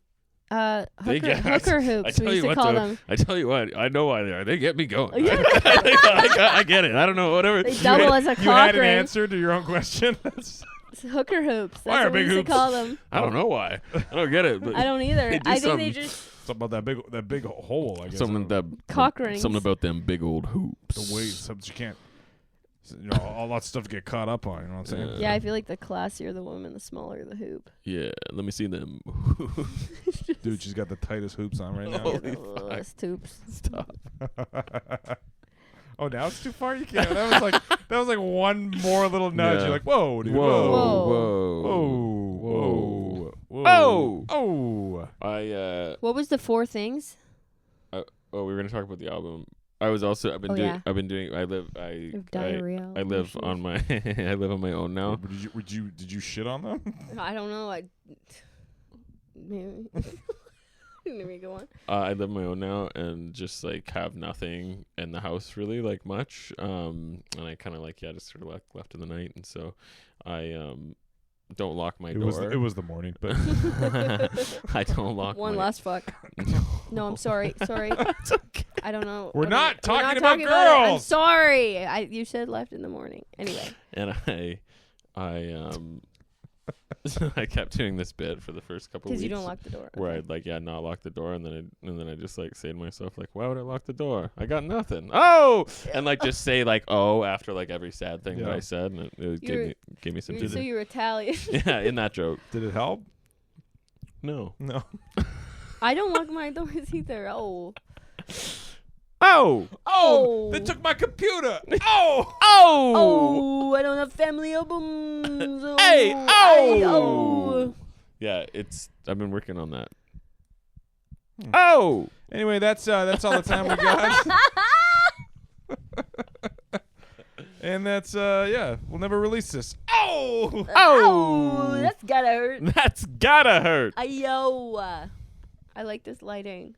They Hooker, get- hooker I hoops, tell we used you to what, call though, them. I tell you what, I know why they are. They get me going. Yeah. I get it. I don't know. Whatever. They double as a You cock had an ring. answer to your own question. It's hooker hoops. That's Why are what we big used hoops? to call them. I don't know why. I don't get it. But I don't either. They do I think they something. just Something about that big hole. I guess. something that Cock rings. Something about them big old hoops. the weight, something you can't. You know, all that stuff to get caught up on. You know what I'm saying? yeah. I feel like the classier the woman, the smaller the hoop. Yeah. Let me see them. Dude, she's got the tightest hoops on right now. Holy Oh, fuck. that's hoops. Stop. Oh, now it's too far. You can't. That was like one more little nudge. Yeah. You're like, whoa, dude, Whoa. whoa, Whoa. whoa, Whoa. oh. I What was the 4 things? we were gonna talk about the album. I was also I've been Oh, doing yeah. I Of diarrhea. I live on my I live on my own now. Did you shit on them? I don't know. Maybe. Let me go on. I live on my own now and just like have nothing in the house really like much. And I kind of like just sort of left in the night, and so I don't lock my door. It was the morning, but I don't lock One my last fuck. No, I'm sorry. Sorry. I don't know. We're What not are we- talking not about it. I'm girls. sorry. You said left in the morning. Anyway. and I kept doing this bit for the first couple weeks. Because you don't lock the door. Where Okay. I'd not lock the door, and then I just like say to myself like, why would I lock the door? I got nothing. Oh, and like just say like oh after like every sad thing that Yeah. I said, and it gave me some. So you're Italian. Yeah, in that joke. did it help? No. No. I don't lock my doors either. Oh. Oh. Oh. They took my computer. Oh. Oh. Oh, I don't have family albums. Oh, Hey, I- oh. Yeah, I've been working on that. Oh. Anyway, that's all the time we got. And that's we'll never release this. Oh. Oh! Oh! That's gotta hurt. That's gotta hurt. Ayo. I like this lighting.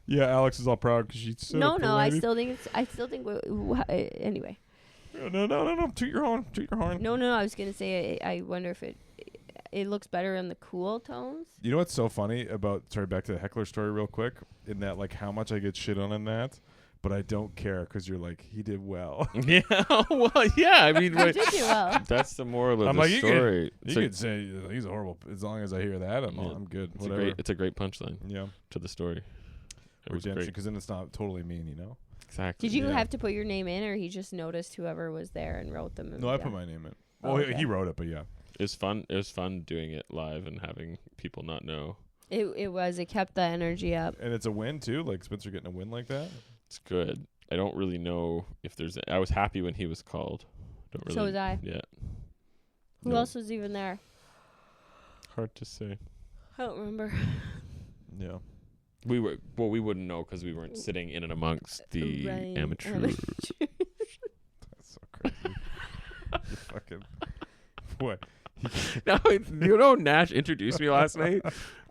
Yeah, Alex is all proud because she's so No, I lady. still think anyway. No. Toot your horn. No. I was gonna say I wonder if it looks better in the cool tones. You know what's so funny about? Sorry, back to the heckler story real quick. In that, like, how much I get shit on in that, but I don't care because you're like, he did well. Yeah. Well, yeah. I mean, I did do well. that's the moral of I'm the like, story. You could say he's horrible as long as I hear that. I'm good. It's Whatever. it's a great punchline Yeah. to the story. It was Redemption, great. because then it's not totally mean, you know. Exactly. Did you Yeah. have to put your name in, or he just noticed whoever was there and wrote them? No, I put my name in. Oh, Well, okay. he wrote it, but yeah. It was fun. It was fun doing it live and having people not know. It kept the energy up. And it's a win too. Like Spencer getting a win like that. It's good. I don't really know if there's. I was happy when he was called. Don't really. So was I. Yeah. Who else was even there? Hard to say. I don't remember. Yeah. We wouldn't know because we weren't sitting in and amongst the Right. amateur. That's so crazy. You fucking what? No, you know, Nash introduced me last night.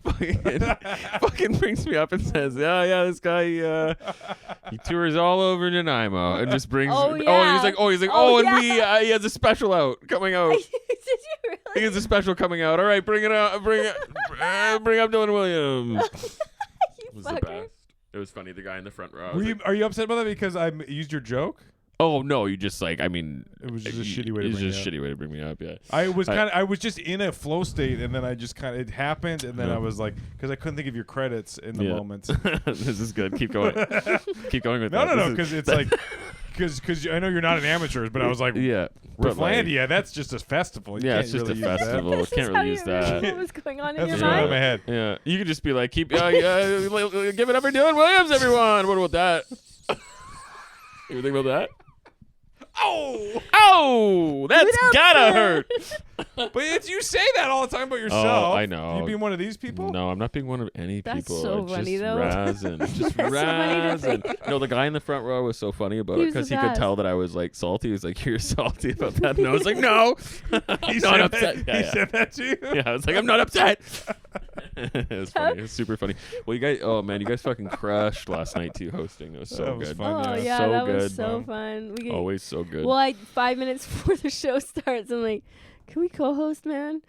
Fucking brings me up and says, "Yeah, this guy, he tours all over Nanaimo and just brings." Oh, yeah. He's like, Oh, and we, he has a special coming out. Did you really? He has a special coming out. All right, bring it up, bring up Dylan Williams. It was the fucker. best. It was funny. The guy in the front row. I Were was you? like, Are you upset about that because I used your joke? oh no, you just like. I mean, It was just a shitty way to It was bring just it a shitty way to bring me up. Yeah. I was just in a flow state, and then I just it happened, and then Yeah. I was like, because I couldn't think of your credits in the Yeah. moment. This is good. Keep going. Keep going with that. No, This is- because it's like, because I know you're not an amateur, but I was like, yeah. but, like, Rifflandia, that's just a festival. You Yeah, can't it's just really a use that. festival. This Can't is really how use you that. remember what was going on in That's your what's going on in mind? my head. Yeah, you could just be like, keep give it up for Dylan Williams, everyone. What about that? You think about that? Oh, that's gotta hurt. But you say that all the time about yourself. I know. You being one of these people? No, I'm not being one of any That's people. so It's funny, just though. razzing. Just That's so funny to razzing. No, the guy in the front row was so funny about He it was the because he could best. tell that I was like salty. He was like, "You're salty about that," and I was like, "No, He not said upset." That, he said that to you? Yeah, I was like, I'm not upset. It was funny. It was super funny. Well, you guys, oh man, you guys fucking crushed last night too hosting. It was so That was good. fun. Oh Yeah. yeah, So that was good, so man. fun. We Always so good. Well, 5 minutes before the show starts, I'm like, "Can we co-host, man?"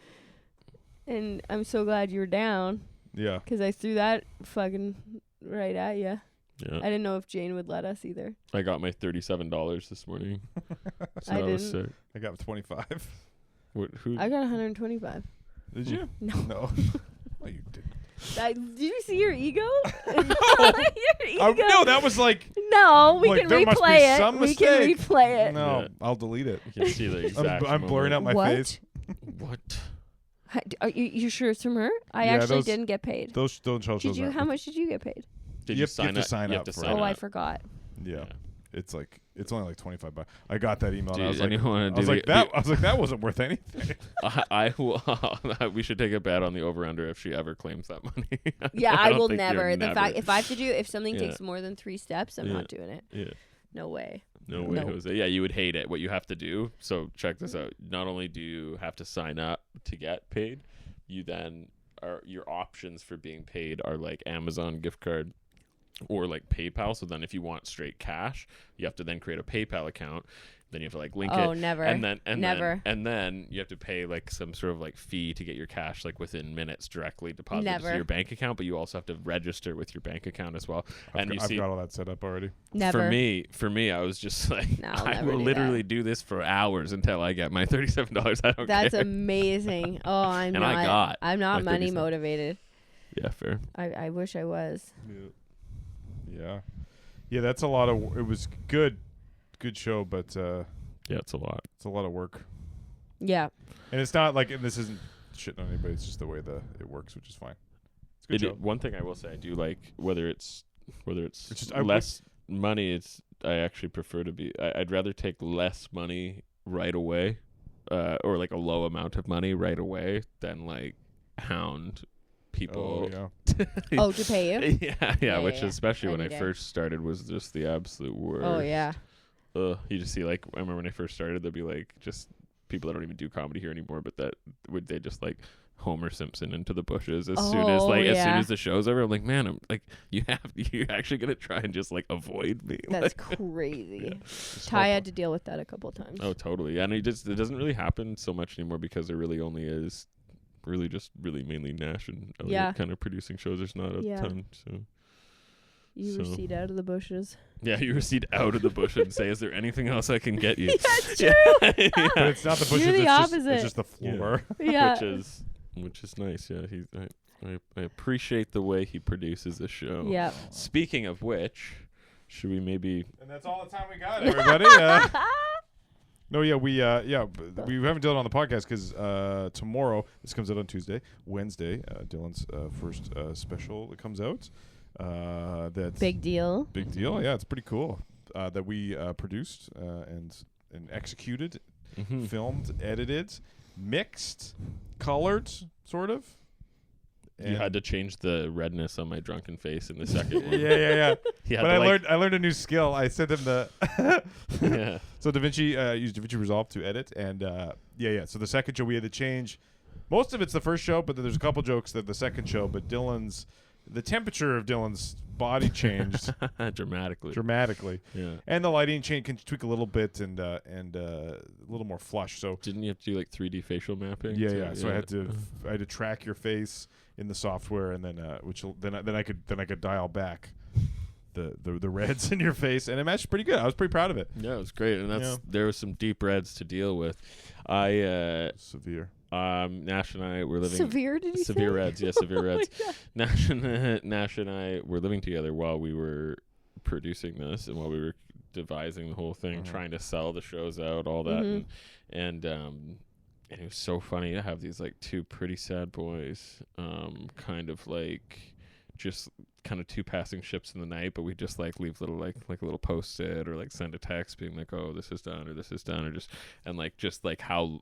And I'm so glad you were down Yeah. because I threw that fucking right at you. Yeah, I didn't know if Jane would let us either. I got my $37 this morning. So I that was didn't. sick. I got 25. Who? I got 125. Did you? No. No. Well, you didn't. Did you see your ego? Your ego. No, that was like. No, we Like, can there must be replay some it. We can mistake. replay it. No, Yeah. I'll delete it. You can see the exact. I'm blurring out my What? face. What? Are you sure it's from her? I Yeah, actually those- didn't get paid. Those don't show. Did you? How much did you get paid? Did You you have sign to up? sign You up have to for sign Oh, I up. forgot. Yeah. It's like only like $25. I got that email. And I was Dude, like, anyone I do was the- like that. I was like, that wasn't worth anything. I will. We should take a bet on the over under if she ever claims that money. Yeah, I don't will think you're never. The fact if I have to do if something Yeah. takes more than 3 steps, I'm Yeah. not doing it. Yeah. No way. No way, No. Jose. Yeah, you would hate it. What you have to do. So check this out. Not only do you have to sign up to get paid, you then are your options for being paid are like Amazon gift card or like PayPal. So then if you want straight cash, you have to then create a PayPal account. Then you have to like link it. Oh, never. And then Never. then you have to pay like some sort of like fee to get your cash like within minutes directly deposited Never. to your bank account, but you also have to register with your bank account as well. And you I've see got all that set up already. Never. for me, I was just like, No, I'll I never will do literally that. do this for hours until I get my $37. I don't That's care. amazing. Oh, I'm And not. I got I'm not my money 37. motivated. Yeah, fair. I wish I was. Yeah. Yeah, that's a lot of. It was good show, but Yeah, it's a lot. it's a lot of work. Yeah. And it's not like, and this isn't shitting on anybody. It's just the way it works, which is fine. It's a good show. One thing I will say, I do like whether it's It's just- I less money. I actually prefer to be. I'd rather take less money right away, or like a low amount of money right away than like hound people. Oh yeah. Oh, to pay you? yeah, which yeah. especially when I Any day. first started was just the absolute worst. Oh yeah. You just see like I remember when I first started, there'd be like just people that don't even do comedy here anymore, but that would they just like Homer Simpson into the bushes as soon as the show's over. I'm like, man, you're actually gonna try and just like avoid me. That's Like, crazy. yeah. Ty had to deal with that a couple times. Oh, totally. And it doesn't really happen so much anymore because there really only is really mainly Nash and Elliot kind of producing shows. There's not a ton. So you recede out of the bushes. Yeah, you recede out of the bush and say, "Is there anything else I can get you?" That's true. But it's not the bushes. You're the opposite. It's just the floor. Yeah. Which is nice. Yeah, I appreciate the way he produces the show. Yeah. Speaking of which, should we maybe? And that's all the time we got, everybody. No, yeah, we haven't done it on the podcast because tomorrow, this comes out on Tuesday, Wednesday, Dylan's first special that comes out. That's big deal. Big deal. Yeah, it's pretty cool that we produced and executed, filmed, edited, mixed, colored, sort of. You had to change the redness on my drunken face in the second one. Yeah. But I I learned a new skill. I sent him the yeah. So DaVinci used DaVinci Resolve to edit, and So the second show we had to change. Most of it's the first show, but then there's a couple jokes that the second show. But the temperature of Dylan's body changed dramatically. Yeah. And the lighting can tweak a little bit and a little more flush. So didn't you have to do like 3D facial mapping? Yeah. So I had to track your face in the software, and then I could dial back the reds in your face, and it matched pretty good. I was pretty proud of it. Yeah, it was great, and there was some deep reds to deal with. Severe. Nash and I were living severe. Did you severe say? Reds? Yeah, severe Reds. Nash and I were living together while we were producing this and while we were devising the whole thing, trying to sell the shows out, all that, and it was so funny to have these like two pretty sad boys, kind of like just kind of two passing ships in the night, but we just like leave little like a little post-it or like send a text being like, oh, this is done or this is done, or just like how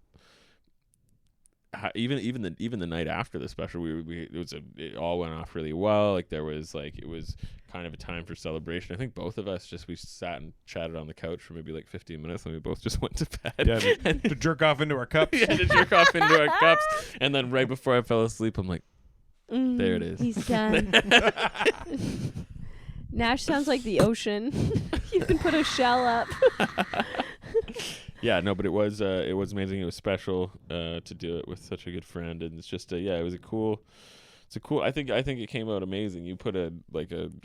even the night after the special, it all went off really well. Like there was like, it was kind of a time for celebration. I think both of us we sat and chatted on the couch for maybe like 15 minutes, and we both just went to bed. Yeah, to jerk off into our cups. Yeah, to jerk off into our cups. And then right before I fell asleep, I'm like, there it is. He's done. Nash sounds like the ocean. You can put a shell up. Yeah, no, but it was amazing. It was special to do it with such a good friend, and it's just it was a cool. I think it came out amazing. You put a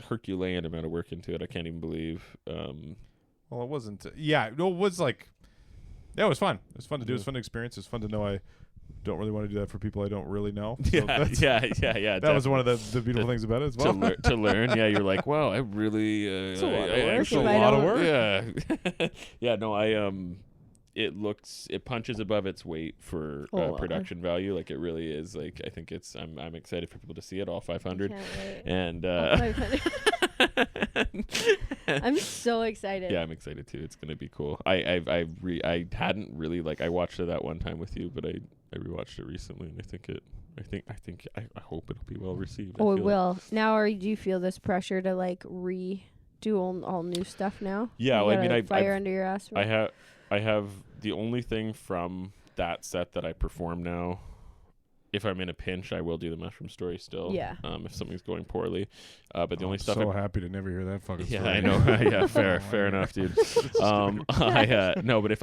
Herculean amount of work into it. I can't even believe. Well, it wasn't. It was like. Yeah, it was fun. It was fun to do. It was fun to experience. It was fun to know I don't really want to do that for people I don't really know. So yeah. That was one of the beautiful things about it as well. To learn, yeah, you're like, wow, I really. It's a lot of work. It's a lot of work. Yeah, yeah. No, it punches above its weight for production value. Like it really is. Like I think I'm excited for people to see it, all 500. And all 500. I'm so excited. Yeah, I'm excited too. It's gonna be cool. I hadn't really I watched it that one time with you, but I rewatched it recently, and I hope it'll be well received. Oh, it will. Now, do you feel this pressure to redo all new stuff now? Yeah, well, I mean, fire under your ass. I have the only thing from that set that I perform now. If I'm in a pinch, I will do the mushroom story still. Yeah. If something's going poorly, but the only stuff. I'm so happy to never hear that fucking story. Yeah, I know. Yeah, fair enough, dude. No, but if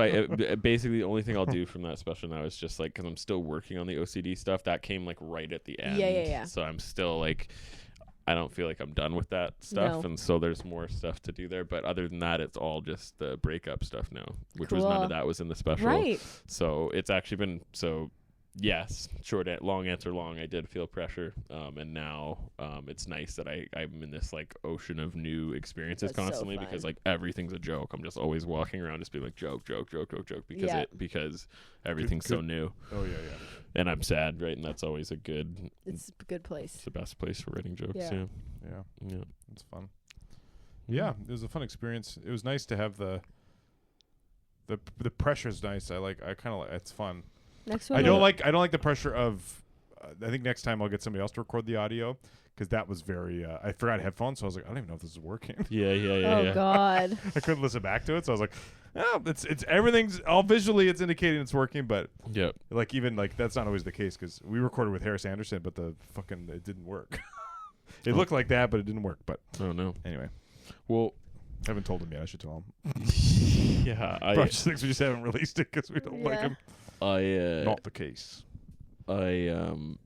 basically the only thing I'll do from that special now is just because I'm still working on the OCD stuff that came right at the end. Yeah. So I'm still I don't feel like I'm done with that stuff, and so there's more stuff to do there. But other than that, it's all just the breakup stuff now, which was none of that was in the special. Right. So it's actually been Yes, long answer long. I did feel pressure, and now it's nice that I'm in this ocean of new experiences constantly because everything's a joke. I'm just always walking around just being joke because everything's so new. Oh yeah. And I'm sad, right? And that's always it's a good place. It's the best place for writing jokes. Yeah. It's fun. Yeah, it was a fun experience. It was nice to have the pressure's nice. I kind of it's fun. Next one. I don't like the pressure of I think next time I'll get somebody else to record the audio because that was very. I forgot headphones, so I was like, I don't even know if this is working. Oh God. I couldn't listen back to it, so I was like, oh, it's everything's all visually. It's indicating it's working, but Yep. like even like that's not always the case because we recorded with Harris Anderson, but it didn't work. It looked like that, but it didn't work. But Oh no. anyway, Well, I haven't told him yet. I should tell him. yeah. Project 6, we just haven't released it because we don't like him. I Not the case. I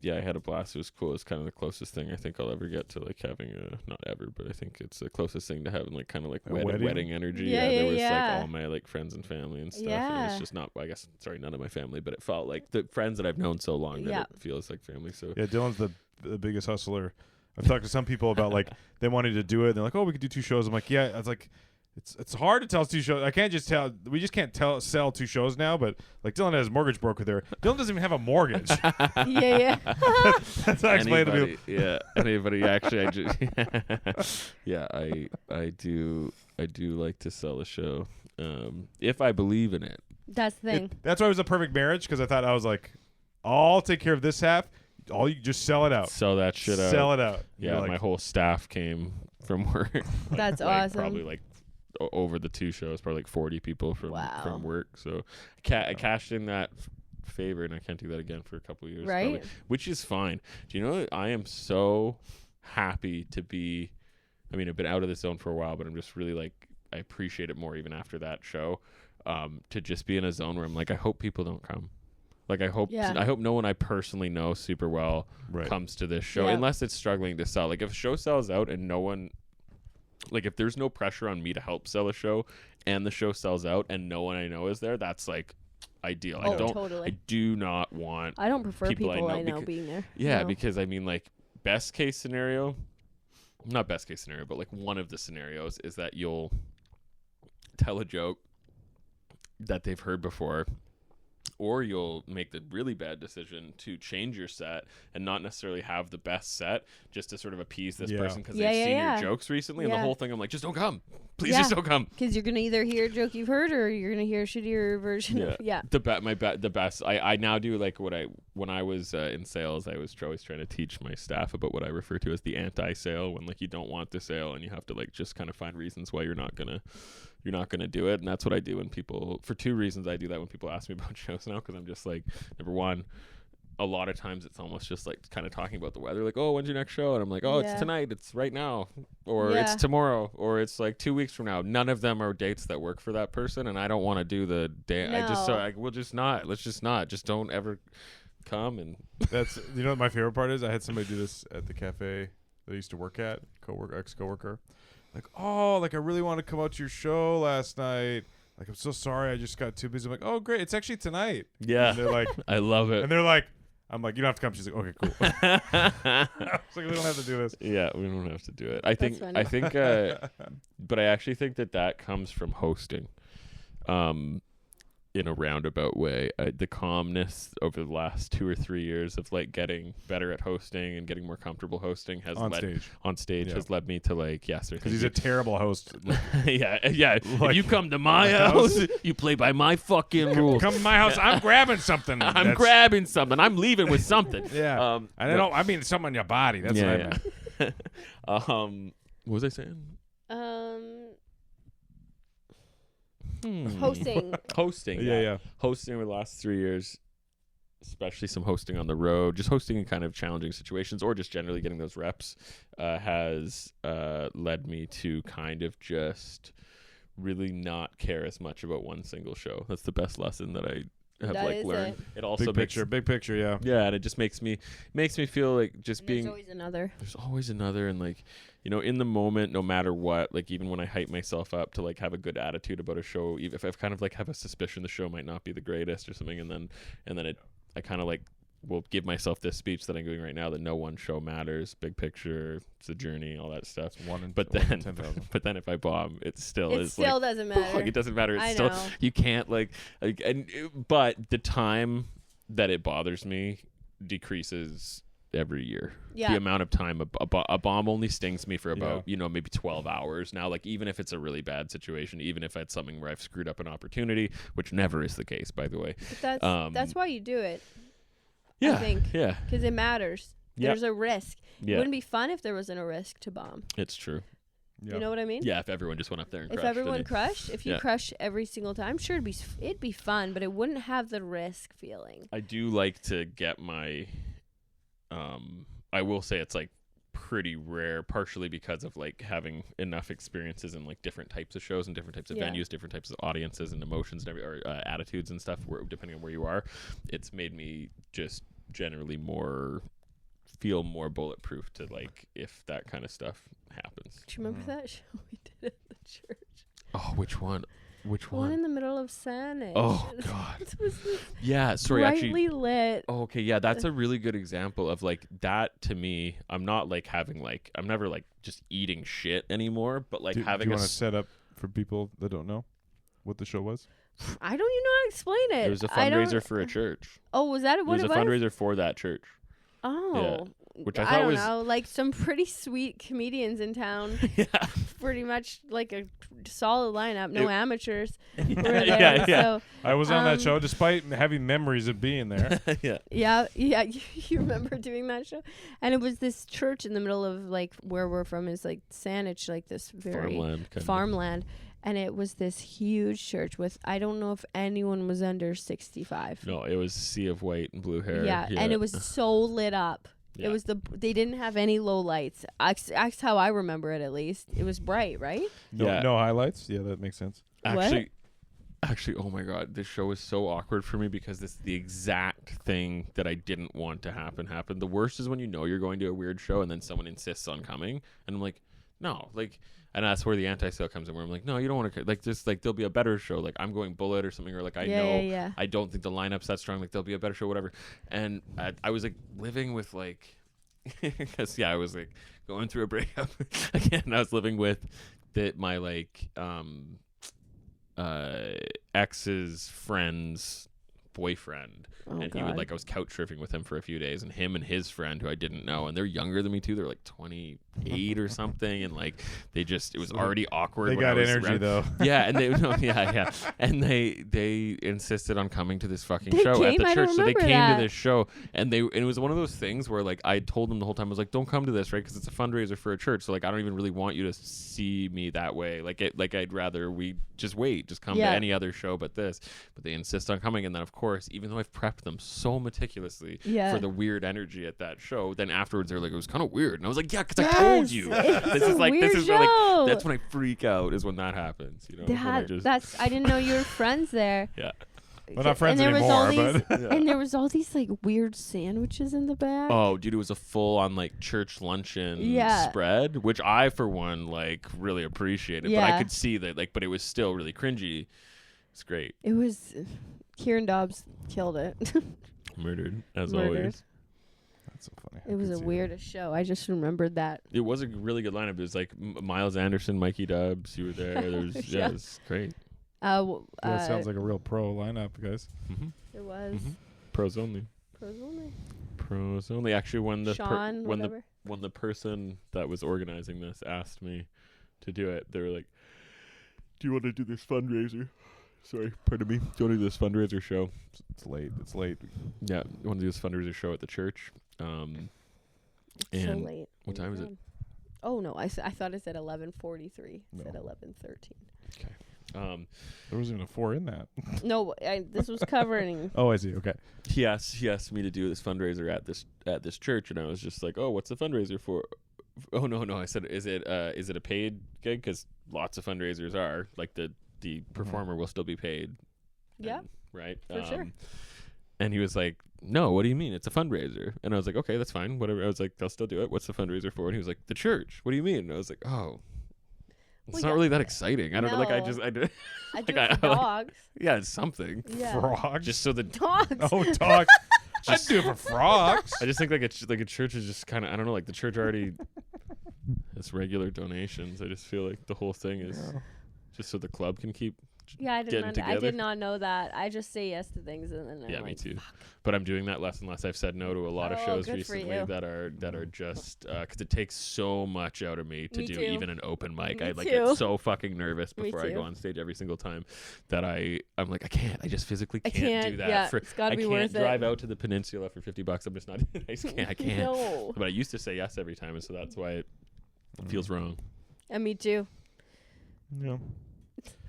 had a blast. It was cool. It's kind of the closest thing I think I'll ever get to like having not ever, but I think it's the closest thing to having like kind of like A wedding? wedding energy. Yeah, there was yeah. like all my like friends and family and stuff. And Yeah. it's just not. I guess none of my family, but it felt like the friends that I've known so long that Yeah. it feels like family. So Yeah, Dylan's the biggest hustler. I've talked to some people about like they wanted to do it. And they're like, oh, we could do 2 shows. I'm like, yeah. I was like, it's hard to tell 2 shows. I can't just tell. We just can't sell 2 shows now. But like Dylan has mortgage broker there. Dylan doesn't even have a mortgage. Yeah. That's how I explained to me. Yeah, anybody actually. I just yeah, I do like to sell a show if I believe in it. That's the thing. That's why it was a perfect marriage because I was like, I'll take care of this half. All you just sell it out. Sell that shit out. Sell it out. Yeah, You're my like, whole staff came from work. That's like, awesome. Probably like over the 2 shows, probably like 40 people from Wow. work. So I cashed in that favor, and I can't do that again for a couple of years, Right? probably, which is fine. Do you know I am so happy to be? I mean, I've been out of the zone for a while, but I'm just really like I appreciate it more even after that show. To just be in a zone where I'm like, I hope people don't come. Like I hope no one I personally know super well comes to this show unless it's struggling to sell. Like if a show sells out and no one, like if there's no pressure on me to help sell a show and the show sells out and no one I know is there, that's like ideal. Oh, I don't. totally. I do not want. I don't prefer people I know because, being there. Yeah, No. because I mean, like best case scenario, not best case scenario, but like one of the scenarios is that you'll tell a joke that they've heard before, or you'll make the really bad decision to change your set and not necessarily have the best set just to sort of appease this person because they've seen your jokes recently. And the whole thing, I'm like, just don't come. Please just don't come. Because you're going to either hear a joke you've heard or you're going to hear a shittier version of The best. I now do like when I was in sales, I was always trying to teach my staff about what I refer to as the anti-sale, when like you don't want the sale and you have to like just kind of find reasons why you're not gonna do it. And that's what I do when people, for 2 reasons I do that when people ask me about shows now, because I'm just like, number one, a lot of times it's almost just like kind of talking about the weather, like, oh, when's your next show? And I'm like, oh, it's tonight, it's right now, or it's tomorrow, or it's like 2 weeks from now. None of them are dates that work for that person, and I don't want to do the day. No. Let's just not. Just don't ever come. And that's what my favorite part is. I had somebody do this at the cafe that I used to work at, ex-coworker. Like, oh, like I really want to come out to your show last night. Like, I'm so sorry, I just got too busy. I'm like, oh, great, it's actually tonight. Yeah, and they're like, I love it. And they're like, I'm like, you don't have to come. She's like, okay, cool. I was like, we don't have to do this. Yeah, we don't have to do it. I think, but I actually think that comes from hosting. In a roundabout way, the calmness over the last 2 or 3 years of like getting better at hosting and getting more comfortable hosting has has led me to like, yes, because he's a terrible host. Like, yeah. Like, if you come to my house, you play by my fucking rules. Come to my house, I'm grabbing something. I'm grabbing something. I'm leaving with something. Yeah. I mean something on your body. That's what I meant. What was I saying? Hosting. Yeah. Hosting over the last 3 years, especially some hosting on the road, just hosting in kind of challenging situations or just generally getting those reps, has led me to kind of just really not care as much about one single show. That's the best lesson that I have learned. It also big picture, yeah. Yeah, and it just makes me feel like just and being. There's always another, and like, you know, in the moment, no matter what, like even when I hype myself up to like have a good attitude about a show, even if I've kind of like have a suspicion the show might not be the greatest or something, and then I kind of like will give myself this speech that I'm doing right now that no one show matters, big picture, it's a journey, all that stuff. But then if I bomb, it still doesn't matter. Like, it doesn't matter. It's I still know. You can't but the time that it bothers me decreases every year. Yeah. The amount of time a bomb only stings me for about maybe 12 hours now. Like even if it's a really bad situation, even if it's something where I've screwed up an opportunity, which never is the case, by the way. But that's why you do it. Yeah. I think. Yeah. Because it matters. Yeah. There's a risk. Yeah. It wouldn't be fun if there wasn't a risk to bomb. It's true. Yeah. You know what I mean? Yeah, if everyone just went up there and If crushed. everyone crushed, if you Yeah. crush every single time, sure, it'd be fun, but it wouldn't have the risk feeling. I do like to get my I will say it's like pretty rare, partially because of like having enough experiences in like different types of shows and different types of Yeah. venues, different types of audiences and emotions and or attitudes and stuff, where depending on where you are, it's made me just generally feel more bulletproof to like if that kind of stuff happens. Do you remember that show we did at the church? Oh, which one? Which One in one? the middle of Saanich. Oh God. It was this Yeah, sorry, brightly actually. lit. Oh, okay, yeah, that's a really good example of like that to me. I'm not like I'm never like just eating shit anymore, but like do having you a want to set up for people that don't know what the show was? I don't even know how to explain it. it was a I don't- fundraiser for a church. Oh, was that what It was a fundraiser for that church. Oh. Which I I thought don't was- know, like some pretty sweet comedians in town. Yeah. Pretty much like a solid lineup. No It- amateurs were Yeah, there. yeah. So I was on that Um, show despite having memories of being there. Yeah. yeah, you remember doing that show? And it was this church in the middle of like where we're from is like Saanich, like this very Farmland. Kind farmland. And it was this huge church with, I don't know if anyone was under 65. No, it was sea of white and blue hair. Yeah, and it was so lit up. Yeah. It was they didn't have any low lights. That's how I remember it, at least. It was bright, right? No, Yeah. no highlights. Yeah, that makes sense. Actually, oh my God, this show is so awkward for me because this the exact thing that I didn't want to happen happened. The worst is when you know you're going to a weird show and then someone insists on coming, and I'm like, no, like, and that's where the anti-sale comes in, where I'm like, no, you don't want to, like, just like there'll be a better show, like I'm going Bullet or something, or like I know Yeah. I don't think the lineup's that strong, like there'll be a better show, whatever. And I was like living with like, because I was like going through a breakup again. I was living with my like ex's friend's boyfriend, Oh, and God. I was couch surfing with him for a few days, and him and his friend who I didn't know, and they're younger than me too, they're like 28 or something, and like it was already awkward. They when I got was energy around- though. yeah, and and they insisted on coming to this fucking They show at came? the I don't church. So they remember came that. to this show, and it was one of those things where like I told them the whole time, I was like, don't come to this, right? Because it's a fundraiser for a church, so like I don't even really want you to see me that way. Like I'd rather we just come Yeah. to any other show but this. But they insist on coming, and then of course, even though I've prepped them so meticulously Yeah. for the weird energy at that show, then afterwards they're like, it was kind of weird, and I was like, yeah, because I told you. This is like weird where, show. like that's when I freak out, is when that happens. You know, when I just I didn't know you were friends there. yeah. We're not friends and there was all anymore, these, but and there was all these like weird sandwiches in the back. Oh, dude, it was a full on like church luncheon Yeah. spread, which I for one like really appreciated. But Yeah. I could see that but it was still really cringy. It's great. It was Kieran Dobbs killed it. Murdered as Murdered. always. that's so funny. It was a weirdest show. I just remembered that. It was a really good lineup. It was like Miles Anderson, Mikey Dubs. You were there. There was Yeah. it was great. That sounds like a real pro lineup, guys. Mm-hmm. it was Mhm. Pros only. pros only. Pros only. Actually, when the Sean, when whatever. the person that was organizing this asked me to do it, they were like, "Do you want to do this fundraiser?" Sorry, pardon me. Do you want to do this fundraiser show? It's late. It's late. Yeah, you want to do this fundraiser show at the church. So And late. what time is it? Oh no, I thought it said 11:43. It No. said 11:13. There wasn't even a 4 in that. No, this was covering. Oh, I see. Okay. he asked me to do this fundraiser at this church, and I was just like, "Oh, what's the fundraiser for?" Oh no, I said, "Is it a paid gig? Because lots of fundraisers are like the performer will still be paid." Yeah. And- right. For sure. And he was like, "No, what do you mean? It's a fundraiser." And I was like, "Okay, that's fine. Whatever." I was like, "I'll still do it. What's the fundraiser for?" And he was like, "The church. What do you mean?" And I was like, "Oh, it's Well, not yeah. really that exciting. I don't know. Like, I No. did. I do Like, it for I like- dogs. Yeah, it's something. Yeah. Frogs. Just so the Dogs. Oh, dog. I'd do it for frogs. I just think like a church is just kind of, I don't know, like the church already has regular donations. I just feel like the whole thing is just so the club can keep Yeah, I getting I together. did not know that. I just say yes to things and then Yeah, I'm me like, too. But I'm doing that less and less. I've said no to a lot of Oh, shows good for recently you. that are just because it takes so much out of me to Me do too. even an open mic. Me I like too. get so fucking nervous Me before I too. go on stage every single time that I'm like I can't. I just physically I can't do that. Yeah, it's gotta I be can't worth drive it. out to the peninsula for $50. I'm just not. I can't. No. But I used to say yes every time, and so that's why it feels wrong. And me too. Yeah.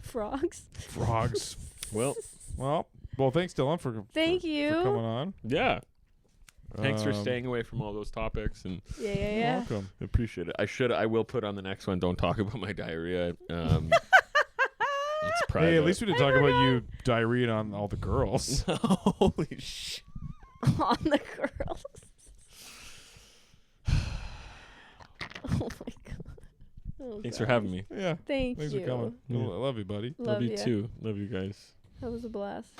Frogs. Frogs. Well, well, thanks, Dylan, for Thank you. for coming on. yeah. Thanks for Um, staying away from all those topics and. Yeah. Welcome. I appreciate it. I will put on the next one. Don't talk about my diarrhea. It's private. Hey, at least we didn't talk about you diarrhea on all the girls. Holy shit. On the girls. Oh my god. Oh, Thanks for God. having me. Yeah. Thank Thanks you. for coming. Yeah. I love you, buddy. Love you ya. too. Love you guys. That was a blast.